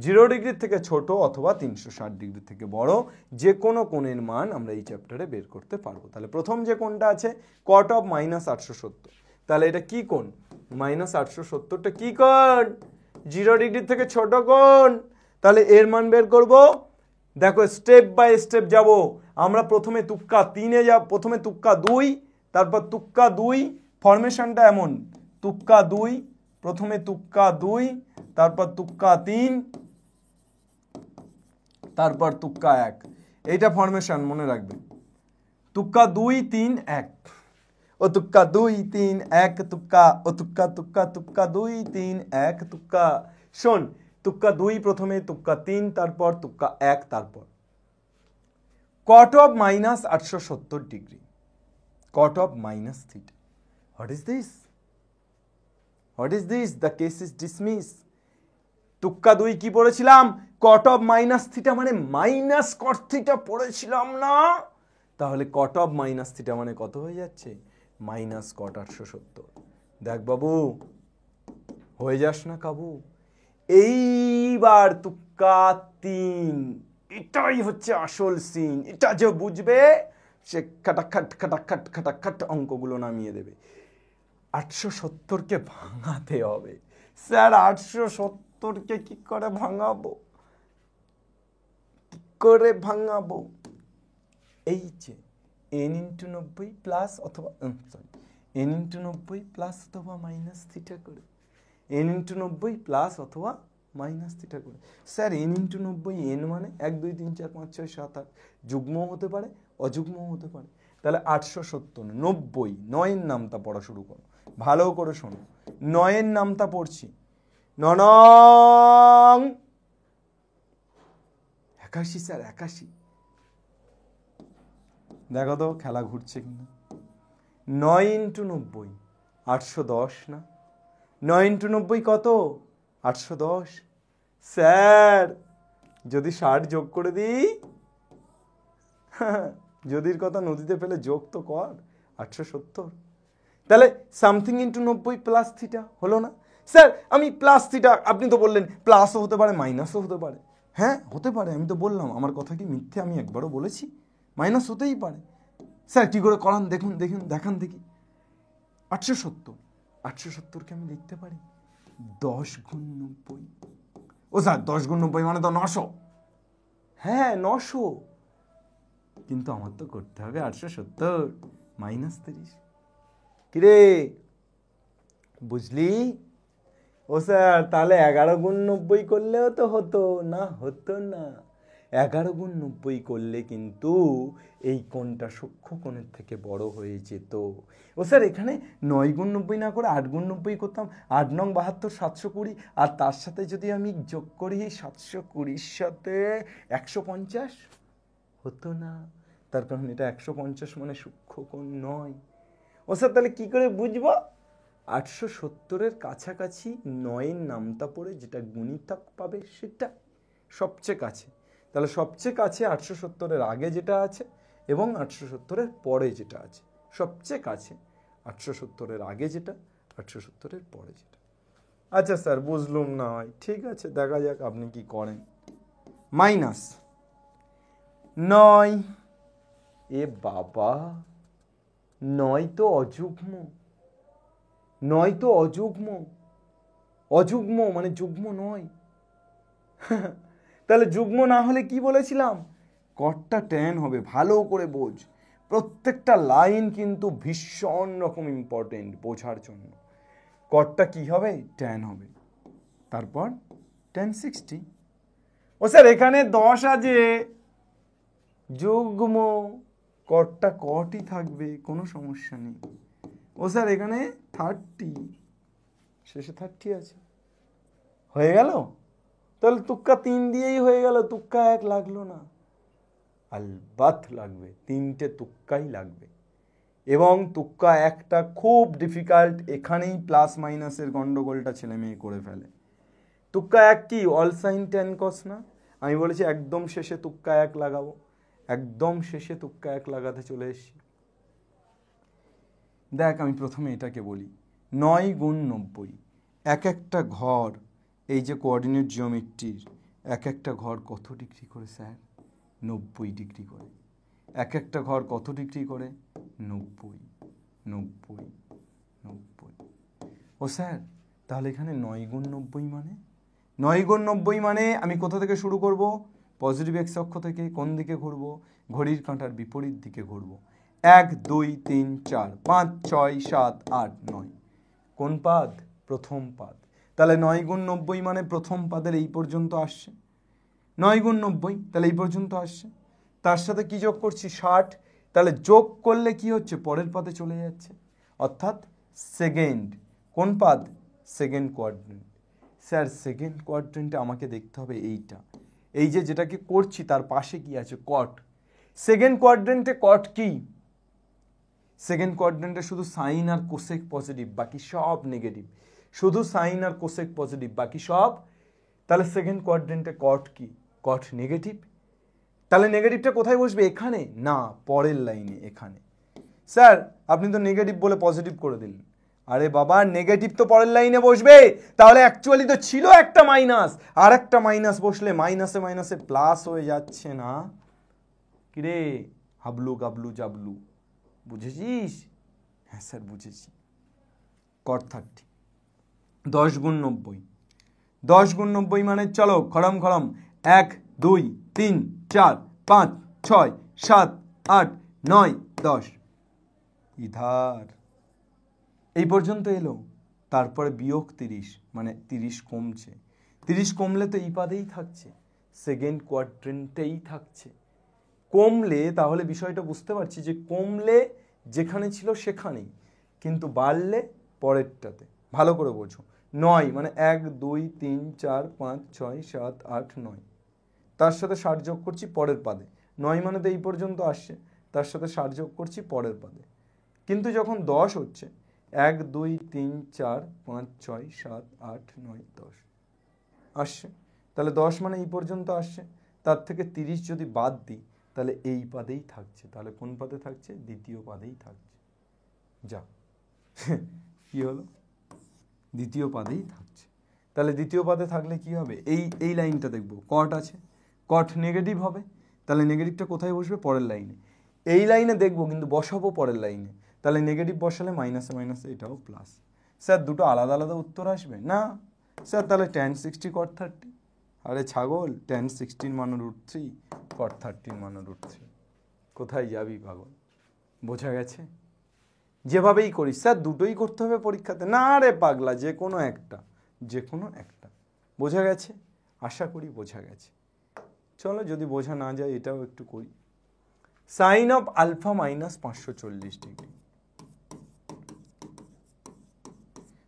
0 ডিগ্রির থেকে ছোট অথবা 360 ডিগ্রি থেকে বড় যে কোনো কোণের মান আমরা এই চ্যাপ্টারে বের করতে পারবো। তাহলে প্রথম যে কোণটা আছে কট অফ মাইনাস 870, তাহলে এটা কি কোণ? মাইনাস 870টা কি কোণ? 0 ডিগ্রি থেকে ছোট কোণ। তাহলে এর মান বের করব। দেখো স্টেপ বাই স্টেপ যাব। আমরা প্রথমে তুক্কা 3-এ যাব, প্রথমে তুক্কা 2, তারপর তুক্কা 2। ফরমেশনটা এমন, তুক্কা 2, প্রথমে তুক্কা 2, তারপর তুক্কা 3, তারপর তুক্কা 1। এইটা ফরমেশন মনে রাখবে। তুক্কা 2 3 1, ও তুক্কা 2 3 1 তুক্কা, ও তুক্কা তুক্কা তুক্কা 2 3 1 তুক্কা। শোন, তুক্কা 2 প্রথমে, তুক্কা 3, তারপর তুক্কা 1, তারপর cot of minus 870 degree, cot of minus theta. What is this? What is this? The case is dismiss. তুক্কা 2 কি পড়েছিলাম? কট অফ মাইনাস থিটা মানে মাইনাস কট থিটা পড়েছিলাম না? তাহলে কট অফ মাইনাস থিটা মানে কত হয়ে যাচ্ছে? মাইনাস কট 870। দেখ বাবু, হয়ে যাস না কাবু। এইবার তুক্কা 3, এটাই হচ্ছে আসল সিন। এটা যে বুঝবে সে খাটাখাট খাটাখাট খাটাখাট অঙ্কগুলো নামিয়ে দেবে। 870কে ভাঙাতে হবে। স্যার 870কে কি করে ভাঙাবো? কি করে ভাঙাবো? এই যে n ইন্টু 90 প্লাস অথবা সরি n ইন্টু 90 প্লাস অথবা মাইনাস থিটা করে, n ইন্টু 90 প্লাস অথবা মাইনাস থিটা করে। স্যার n ইন্টু 90 n মানে 1 2 3 4 5 6 7 8, যুগ্মও হতে পারে অযুগ্মও হতে পারে। তাহলে 870 90 9 নামটা পড়া শুরু করো, ভালো করে শোনো। 9 নামটা পড়ছি, 81 স্যার 81। দেখো তো খেলা ঘুরছে কিনা। 9 ইন্টু 90 810 না? 9 ইন্টু 90 কত? 810। স্যার যদি 60 যোগ করে দিই, যদির কথা নদীতে ফেলে যোগ তো কর, 870। তাহলে সামথিং ইন্টু 90 প্লাস থিটা হলো না? স্যার আমি প্লাস থিটা, আপনি তো বললেন প্লাসও হতে পারে মাইনাসও হতে পারে। হ্যাঁ হতে পারে, আমি তো বললাম, আমার কথা কি মিথ্যে? আমি একবারও বলেছি মাইনাস হতেই পারে। স্যার কী করে করান দেখুন, দেখান দেখি। 870কে আমি লিখতে পারি 10 গুণ 90। ও স্যার 10 গুণ 90 মানে তো 900। হ্যাঁ 900, কিন্তু আমার তো করতে হবে 870 মাইনাস 30। কিরে বুঝলি? ও স্যার তাহলে 11 গুণ 90 করলেও তো হতো না? হতো না। 11 গুণ 90 করলে কিন্তু এই কোণটা সূক্ষ্ম কোণের থেকে বড় হয়ে যেত। ও স্যার এখানে 9 গুণ 90 না করে 8 গুণ 90 করতাম, 8 নং 72 720, আর তার সাথে যদি আমি যোগ করি 720 সাথে 150, হতো না। তার কারণ এটা 150 মানে সূক্ষ্ম কোণ নয়। ও স্যার তাহলে কি করে বুঝবো? 870-এর কাছাকাছি 9 নামতা পড়ে যেটা গুণিতক পাবে সেটা সবচেয়ে কাছে। তাহলে সবচেয়ে কাছে 870-এর আগে যেটা আছে এবং 870-এর পরে যেটা আছে, সবচেয়ে কাছে 870-এর আগে যেটা, 870-এর পরে যেটা। আচ্ছা স্যার বুঝলুম না হয়, ঠিক আছে দেখা যাক আপনি কি করেন। মাইনাস 9, এ বাবা 9 তো অযুগ্ম, 9 তো অযুগ্ম, অযুগ্ম মানে যুগ্ম নয়। তাহলে যুগ্ম না হলে কি বলেছিলাম? কটটা ট্যান হবে। ভালো করে বোঝ, প্রত্যেকটা লাইন কিন্তু ভীষণ রকম ইম্পর্টেন্ট বোঝার জন্য। কটটা কি হবে? ট্যান হবে। তারপর tan 60। ও স্যার এখানে 10 আছে, যুগ্ম, কটটা কটই থাকবে, কোনো সমস্যা নেই। ও স্যার এখানে 30, শেষে 30 আছে, হয়ে গেল। তাহলে তুক্কা 3 দিয়েই হয়ে গেল, তুক্কা 1 লাগলো না। আলবাত লাগবে, 3টে তুক্কাই লাগবে। এবং তুক্কা 1টা খুব ডিফিকাল্ট, এখানেই প্লাস মাইনাসের গন্ডগোলটা ছেলে মেয়ে করে ফেলে। তুক্কা 1 কি? অল সাইন ট্যান কস না? আমি বলেছি একদম শেষে তুক্কা 1 লাগাবো, একদম শেষে তুক্কা 1 লাগাতে চলে এসেছি। দেখ আমি প্রথমে এটাকে বলি, 9 গুণ 90, এক একটা ঘর, এই যে কোঅর্ডিনেট জিওমেট্রির এক একটা ঘর কত ডিগ্রি করে স্যার? 90 ডিগ্রি করে। এক একটা ঘর কত ডিগ্রি করে? 90 90 90। ও স্যার তাহলে এখানে 9 গুণ 90 মানে? 9 গুণ 90 মানে আমি কোথা থেকে শুরু করব? পজিটিভ এক্স অক্ষ থেকে। কোন দিকে ঘুরবো? ঘড়ির কাঁটার বিপরীত দিকে ঘুরবো। 1 2 3 4 5 6 7 8 9। কোন পাদ? প্রথম পাদ। তাহলে 9 গুণ 90 মানে প্রথম পাদের এই পর্যন্ত আসছে। 9 গুণ 90 তাহলে এই পর্যন্ত আসছে। তার সাথে কি যোগ করছি? 60। তাহলে যোগ করলে কি হচ্ছে? পরের পাদে চলে যাচ্ছে, অর্থাৎ সেকেন্ড। কোন পাদ? Second quadrant. স্যার সেকেন্ড কোয়াড্রেন্টে আমাকে দেখতে হবে এইটা, এই যে যেটাকে করছি তার পাশে কি আছে? কট। সেকেন্ড কোয়াড্রেন্টে কট কি? সেকেন্ড কোয়াড্রেন্টে শুধু সাইন আর কোসেক পজিটিভ, বাকি সব নেগেটিভ। শুধু সাইন আর কোসেক পজিটিভ, বাকি সব। তাহলে সেকেন্ড কোয়াড্রেন্টে কট কি? কট নেগেটিভ। তাহলে নেগেটিভটা কোথায় বসবে? এখানে না, পরের লাইনে এখানে। স্যার আপনি তো নেগেটিভ বলে পজিটিভ করে দিলেন। আরে বাবা নেগেটিভ তো পরের লাইনে বসবে। তাহলে অ্যাকচুয়ালি তো ছিল একটা মাইনাস, আর একটা মাইনাস বসলে মাইনাসে মাইনাসে প্লাস হয়ে যাচ্ছে না? কিরে হাবলু গাবলু জাবলু, বুঝেছিস? হ্যাঁ স্যার বুঝেছি। কট 30, 10 গুণ 90। 10 গুণ 90 মানে চলো খড়ম খড়ম, 1 2 3 4 5 6 7 8 9 10। ইধার এই পর্যন্ত এলো, তারপরে বিয়োগ 30, মানে 30 কমছে। 30 কমলে তো এই পাদেই থাকছে, সেকেন্ড কোয়াড্রেন্টেই থাকছে। কমলে তাহলে বিষয়টা বুঝতে পারছি যে কমলে যেখানে ছিল সেখানেই, কিন্তু বাড়লে পরেরটাতে। ভালো করে বোঝো। 9 মানে 1 2 3 4 5 6 7 8 9, তার সাথে 60 যোগ করছি পরের পাদে। 9 মানে তো এই পর্যন্ত আসছে, তার সাথে 60 যোগ করছি পরের পাদে। কিন্তু যখন 10 হচ্ছে 1 2 3 4 5 6 7 8 9 10 আসছে, তাহলে 10 মানে এই পর্যন্ত আসছে, তার থেকে 30 যদি বাদ দিই তাহলে এই পাদেই থাকছে। তাহলে কোন পাদে থাকছে? দ্বিতীয় পাদেই থাকছে। যা কি হলো? দ্বিতীয় পাদেই থাকছে। তাহলে দ্বিতীয় পাদে থাকলে কি হবে? এই লাইনটা দেখবো, কট আছে, কট নেগেটিভ হবে, তাহলে নেগেটিভটা কোথায় বসবে? পরের লাইনে। এই লাইনে দেখবো কিন্তু বসাবো পরের লাইনে, তাহলে নেগেটিভ বসালে মাইনাসে মাইনাসে এটাও প্লাস। স্যার দুটো আলাদা আলাদা উত্তর আসবে না স্যার, তাহলে tan 60 cot 30। আরে ছাগল, tan 16 মানে √3, cot 13 মানে √3। কোথায় যাবি পাগল? বোঝা গেছে? যেভাবেই করিস স্যার দুটোই করতে হবে পরীক্ষাতে, না রে পাগলা, যে কোনো একটা, যে কোনো একটা। বোঝা গেছে? আশা করি বোঝা গেছে। চলো, যদি বোঝা না যায় এটাও একটু করি। Sine of alpha minus 540 degree.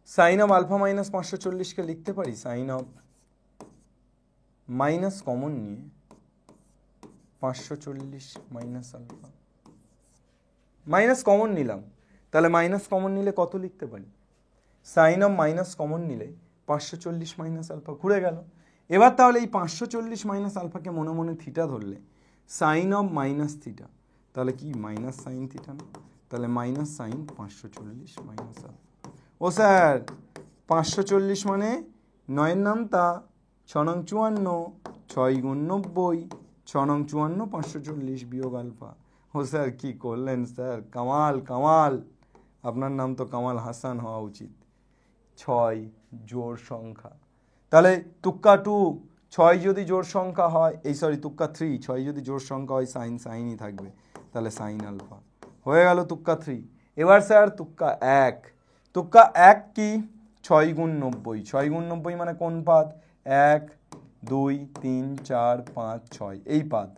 Sine of alpha minus 540কে লিখতে পারি সাইন অফ মাইনাস কমন নিয়ে 540 মাইনাস আলফা। মাইনাস কমন নিলাম, তাহলে মাইনাস কমন নিলে কত লিখতে পারি? সাইন অফ মাইনাস কমন নিলে 540 মাইনাস আলফা, ঘুরে গেল। এবার তাহলে এই 540 মাইনাস আলফাকে মনে মনে থিটা ধরলে সাইন অফ মাইনাস থিটা, তাহলে কি মাইনাস সাইন থিটা না? তাহলে মাইনাস সাইন 540 মাইনাস আলফা। ও স্যার 540 মানে 9 নাম তা 6 নং 54, 6 গুণ 90, 6 নং 54, 540 বিয়োগ আলফা। ও স্যার কি করলেন স্যার, কামাল কামাল, আপনার নাম তো কামাল হাসান হওয়া উচিত। 6 জোড় সংখ্যা, তাহলে তুক্কা 2, 6 যদি জোড় সংখ্যা হয়, তুক্কা 3, 6 যদি জোড় সংখ্যা হয় সাইন সাইনই থাকবে, তাহলে সাইন আলফা হয়ে গেল তুক্কা 3। এবার স্যার তুক্কা 1, তুক্কা 1 কি? 6 গুণ 90, 6 গুণ 90 মানে কোন পাদ? 1 2 3 4 5 6, এই পাদ,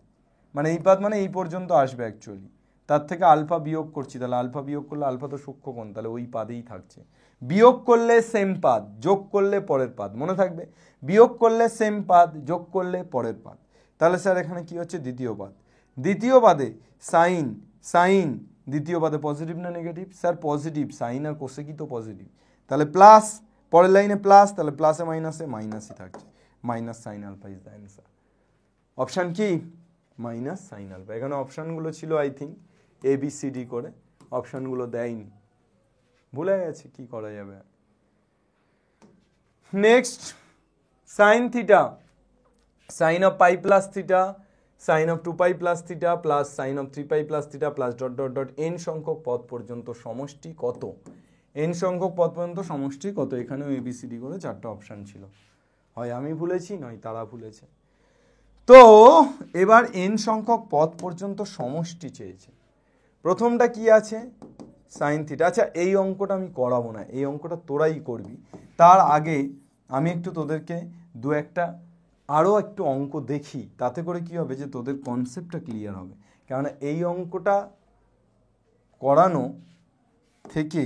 মানে এই পাদ মানে এই পর্যন্ত আসবে অ্যাকচুয়ালি। তার থেকে আলফা বিয়োগ করছি, তাহলে আলফা বিয়োগ করলে আলফা তো সূক্ষ্মকোণ, তাহলে ওই পাদেই থাকছে। বিয়োগ করলে সেম পাদ, যোগ করলে পরের পাদ, মনে থাকবে। বিয়োগ করলে সেম পাদ, যোগ করলে পরের পাদ। তাহলে স্যার এখানে কি হচ্ছে? দ্বিতীয় পাদ। দ্বিতীয় পাদে সাইন সাইন, দ্বিতীয় পাদে পজিটিভ না নেগেটিভ? স্যার পজিটিভ, সাইন আর কোসেকই তো পজিটিভ, তাহলে প্লাস, পরের লাইনে প্লাস, তাহলে প্লাসে মাইনাসে মাইনাসই থাকছে। Minus sine alpha is the answer. Option কি? Minus sine alpha. এখানে অপশানগুলো ছিল আই থিঙ্ক ABCD করে, অপশানগুলো দেয়নি, ভুলে গেছে, কি করা যাবে। Next, sine theta, sine of pi plus theta, sine of 2 pi plus theta plus sine of 3 pi plus theta plus dot dot dot n সংখ্যক পদ পর্যন্ত সমষ্টি কত? এন সংখ্যক পদ পর্যন্ত সমষ্টি কত? এখানেও ABCD করে 4টা অপশান ছিল, হয় আমি ভুলেছি নয় তারা ভুলেছে। তো এবার এন সংখ্যক পদ পর্যন্ত সমষ্টি চেয়েছে। প্রথমটা কি আছে? Sign theta. আচ্ছা এই অঙ্কটা আমি করাবো না, এই অঙ্কটা তোরাই করবি। তার আগে আমি একটু তোদেরকে দু একটা আরও একটু অঙ্ক দেখি, তাতে করে কি হবে যে তোদের কনসেপ্টটা ক্লিয়ার হবে। কেননা এই অঙ্কটা করানো থেকে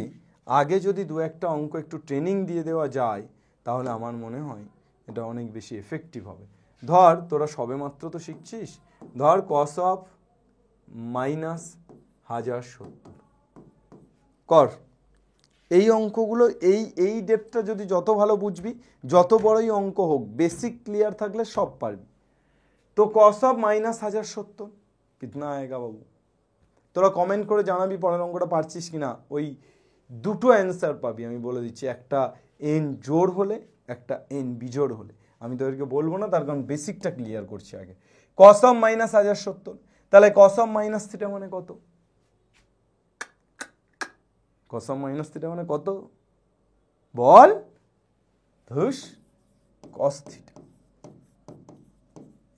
আগে যদি দু একটা অঙ্ক একটু ট্রেনিং দিয়ে দেওয়া যায়, তাহলে আমার মনে হয় এটা অনেক বেশি এফেক্টিভ হবে। ধর তোরা সবেমাত্র তো শিখছিস, ধর কস অফ মাইনাস 1070 কর। এই অঙ্কগুলো এই ডেপটা যদি যত ভালো বুঝবি, যত বড়ই অঙ্ক হোক, বেসিক ক্লিয়ার থাকলে সব পারবি। তো কস অফ মাইনাস 1070 কিতনা আয়েগা বাবু? তোরা কমেন্ট করে জানাবি পরের অঙ্কটা পারছিস কিনা। ওই দুটো অ্যান্সার পাবি, আমি বলে দিচ্ছি, একটা এন জোড় হলে, একটা এন বিজোড় হলে। আমি তোদেরকে বলবো না, তার কারণ বেসিকটা ক্লিয়ার করছি আগে। কস অফ মাইনাস 1070, তাহলে কস অফ মাইনাস থিটা মানে কত? কস অফ মাইনাস থিটা মানে কত বল? ধুস, কস থিটা।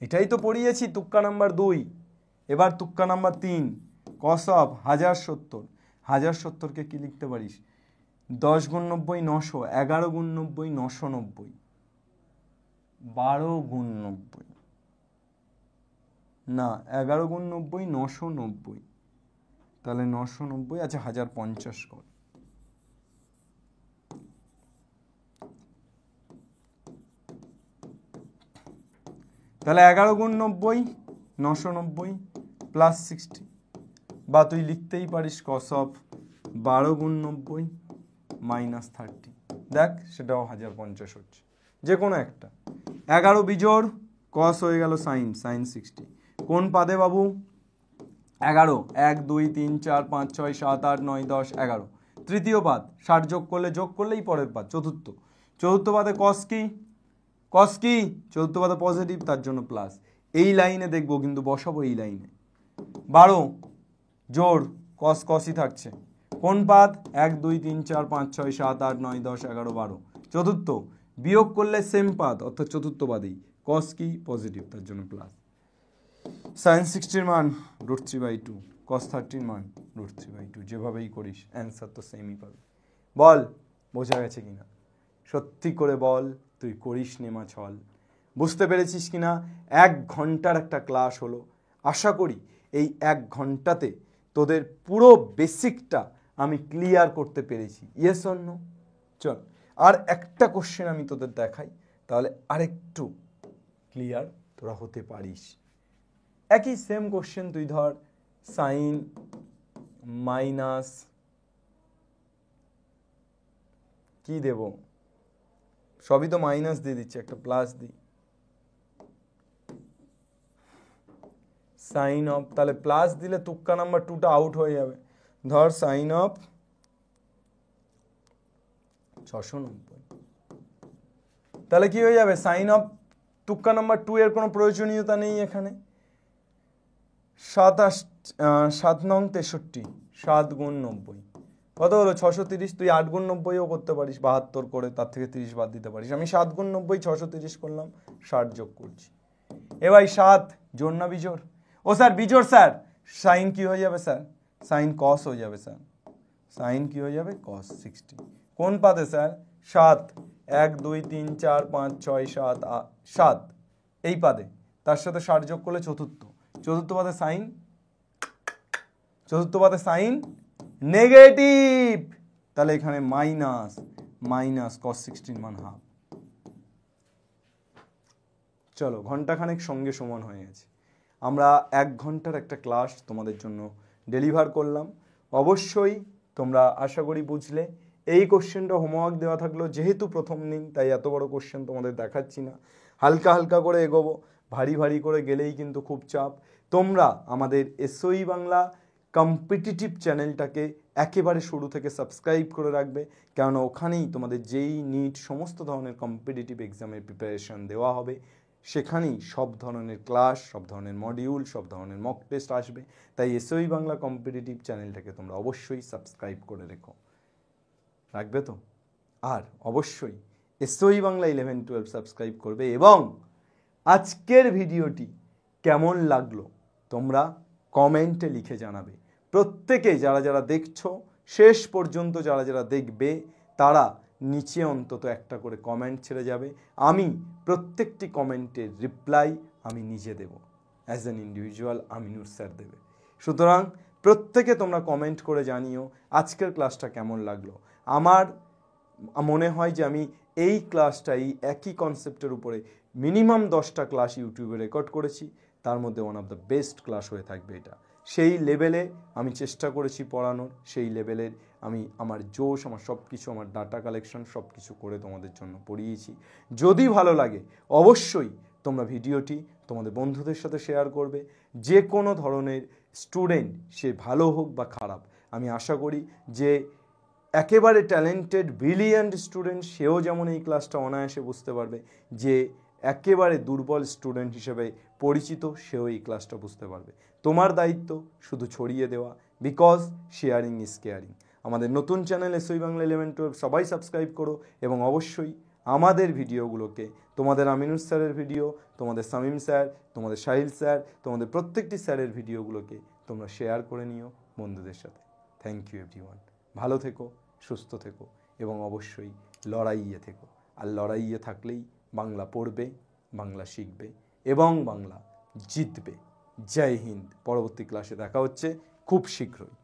এটাই তো পড়িয়েছি তুক্কা নাম্বার 2। এবার তুক্কা নাম্বার 3, কস অফ 1070। 1070কে কি লিখতে পারিস? 10 গুণ 90 900, 11 গুণ 90 990, 12 গুণ 90 না, 11 গুণ 90 990, তাহলে 990, আচ্ছা 1050 কর। তাহলে 11 গুণ 90 990 প্লাস 60, বা তুই লিখতেই পারিস কস অফ 12 গুণ 90 মাইনাস 30, দেখ সেটাও 1050 হচ্ছে, যে কোনো একটা। 11 বিজোড় কস হয়ে গেল সাইন, সাইন 60। কোন পাদে বাবু? 11, 1 2 3 4 5 6 7 8 9 10 11। তৃতীয় পাদ 60 যোগ করলেই পরের পাদ চতুর্থ। চতুর্থ পাদে কস কি? কস কি? চতুর্থ পাদে পজিটিভ, তার জন্য প্লাস। এই লাইনে দেখবো, কিন্তু বসাবো এই লাইনে। 12 জোড় কস, কসই থাকছে। কোন পাদ? 1 2 3 4 5 6 7 8 9 10 11 12। চতুর্থ বিয়োগ করলে সেম পাদ, অর্থাৎ চতুর্থ পাদেই কস কি? পজিটিভ, তার জন্য প্লাস। সাইন 60 মান √3/2, কস 30 মান √3/2। যেভাবেই করিস অ্যান্সার তো সেমই পাবে। বল বোঝা গেছে কিনা? সত্যি করে বল, তুই করিস নেমা ছল। বুঝতে পেরেছিস কিনা? 1 ঘন্টার একটা ক্লাস হলো। আশা করি এই 1 ঘন্টাতে তোদের পুরো বেসিকটা আমি ক্লিয়ার করতে পেরেছি। Yes or no? চল আর একটা কোশ্চেন আমি তোদের দেখাই, তাহলে আরেকটু ক্লিয়ার তোরা হতে পারিস। একই সেম কোশ্চেন, তুই ধর সাইন মাইনাস কি দেব, সবই তো মাইনাস দিয়ে দিচ্ছে, একটা প্লাস দিই। সাইন অফ, তাহলে প্লাস দিলে তুক্কা নাম্বার 2টা আউট হয়ে যাবে। ধর সাইন অফ 690, তাহলে কি হয়ে যাবে? সাইন অফ তুক্কা নাম্বার 2 এর কোনো প্রয়োজনীয়তা নেই এখানে। 7 নং 63, 7 গুণ 90 কত হলো? 630। তুই 8 গুণ 90ও করতে পারিস, 72 করে তার থেকে 30 বাদ দিতে পারিস। আমি 7 গুণ 90 630 করলাম, 60 যোগ করছি। এ ভাই 7 জোড় না বিজোড়? ও স্যার বিজোড় স্যার। সাইন কি হয়ে যাবে স্যার? সাইন কস হয়ে যাবে স্যার। সাইন কি হয়ে যাবে? কস 60। কোন পাদে স্যার? 7, 1 2 3 4 5 6 7 7 এই পাদে, তার সাথে 60 যোগ করলে চতুর্থ। চতুর্থ পাদে সাইন, চতুর্থ পাদে সাইন নেগেটিভ, তাহলে এখানে মাইনাস, মাইনাস কস 60 মান হাফ। চলো ঘন্টাখানেক সঙ্গে সমান হয়ে গেছে। আমরা 1 ঘন্টার একটা ক্লাস তোমাদের জন্য ডেলিভার করলাম। অবশ্যই তোমরা আশা করি বুঝলে। এই কোশ্চেনটা হোমওয়ার্ক দেওয়া থাকলো, যেহেতু প্রথম দিন তাই এত বড় কোশ্চেন তোমাদের দেখাচ্ছি না, হালকা হালকা করে এগোবো। ভারী ভারী করে গেলেই কিন্তু খুব চাপ। তোমরা আমাদের এসওই বাংলা কম্পিটিটিভ চ্যানেলটাকে একেবারে শুরু থেকে সাবস্ক্রাইব করে রাখবে, কেননা ওখানেই তোমাদের যেই নিট সমস্ত ধরনের কম্পিটিটিভ এক্সামের প্রিপারেশান দেওয়া হবে। সেখানেই সব ধরনের ক্লাস, সব ধরনের মডিউল, সব ধরনের মক টেস্ট আসবে। তাই এসওই বাংলা কম্পিটিটিভ চ্যানেলটাকে তোমরা অবশ্যই সাবস্ক্রাইব করে রেখো, রাখবে তো? আর অবশ্যই এসওই বাংলা 11-12 সাবস্ক্রাইব করবে। এবং আজকের ভিডিওটি কেমন লাগলো তোমরা কমেন্টে লিখে জানাবে। প্রত্যেকে যারা যারা দেখছো, শেষ পর্যন্ত যারা যারা দেখবে, তারা নিচে অন্তত একটা করে কমেন্ট ছেড়ে যাবে। আমি প্রত্যেকটি কমেন্টের রিপ্লাই আমি নিজে দেব, as an individual Aminur sir দেবে। সুতরাং প্রত্যেকে তোমরা কমেন্ট করে জানিও আজকের ক্লাসটা কেমন লাগলো। আমার মনে হয় যে আমি এই ক্লাসটাই একই কনসেপ্টের উপরে মিনিমাম 10টা ক্লাস ইউটিউবে রেকর্ড করেছি, তার মধ্যে one of the best class হয়ে থাকবে এটা। সেই লেভেলে আমি চেষ্টা করেছি পড়ানোর, সেই লেভেলের আমি আমার জোশ, আমার সব কিছু, আমার ডাটা কালেকশন সব কিছু করে তোমাদের জন্য পড়িয়েছি। যদি ভালো লাগে অবশ্যই তোমরা ভিডিওটি তোমাদের বন্ধুদের সাথে শেয়ার করবে। যে কোনো ধরনের স্টুডেন্ট, সে ভালো হোক বা খারাপ, আমি আশা করি যে একেবারে ট্যালেন্টেড ব্রিলিয়ান্ট স্টুডেন্ট সেও যেমন এই ক্লাসটা অনায়াসে বুঝতে পারবে, যে একেবারে দুর্বল স্টুডেন্ট হিসেবে পরিচিত সেও এই ক্লাসটা বুঝতে পারবে। তোমার দায়িত্ব শুধু ছড়িয়ে দেওয়া, বিকজ শেয়ারিং ইজ কেয়ারিং। আমাদের নতুন চ্যানেল এসওই বাংলা 11-12 সবাই সাবস্ক্রাইব করো, এবং অবশ্যই আমাদের ভিডিওগুলোকে, তোমাদের আমিনুর স্যারের ভিডিও, তোমাদের শামীম স্যার, তোমাদের সাহিল স্যার, তোমাদের প্রত্যেকটি স্যারের ভিডিওগুলোকে তোমরা শেয়ার করে নিও বন্ধুদের সাথে। Thank you everyone. ভালো থেকো, সুস্থ থেকো, এবং অবশ্যই লড়াইয়ে থেকো। আর লড়াইয়ে থাকলেই বাংলা পড়বে, বাংলা শিখবে এবং বাংলা জিতবে। জয় হিন্দ। পরবর্তী ক্লাসে দেখা হচ্ছে খুব শীঘ্রই।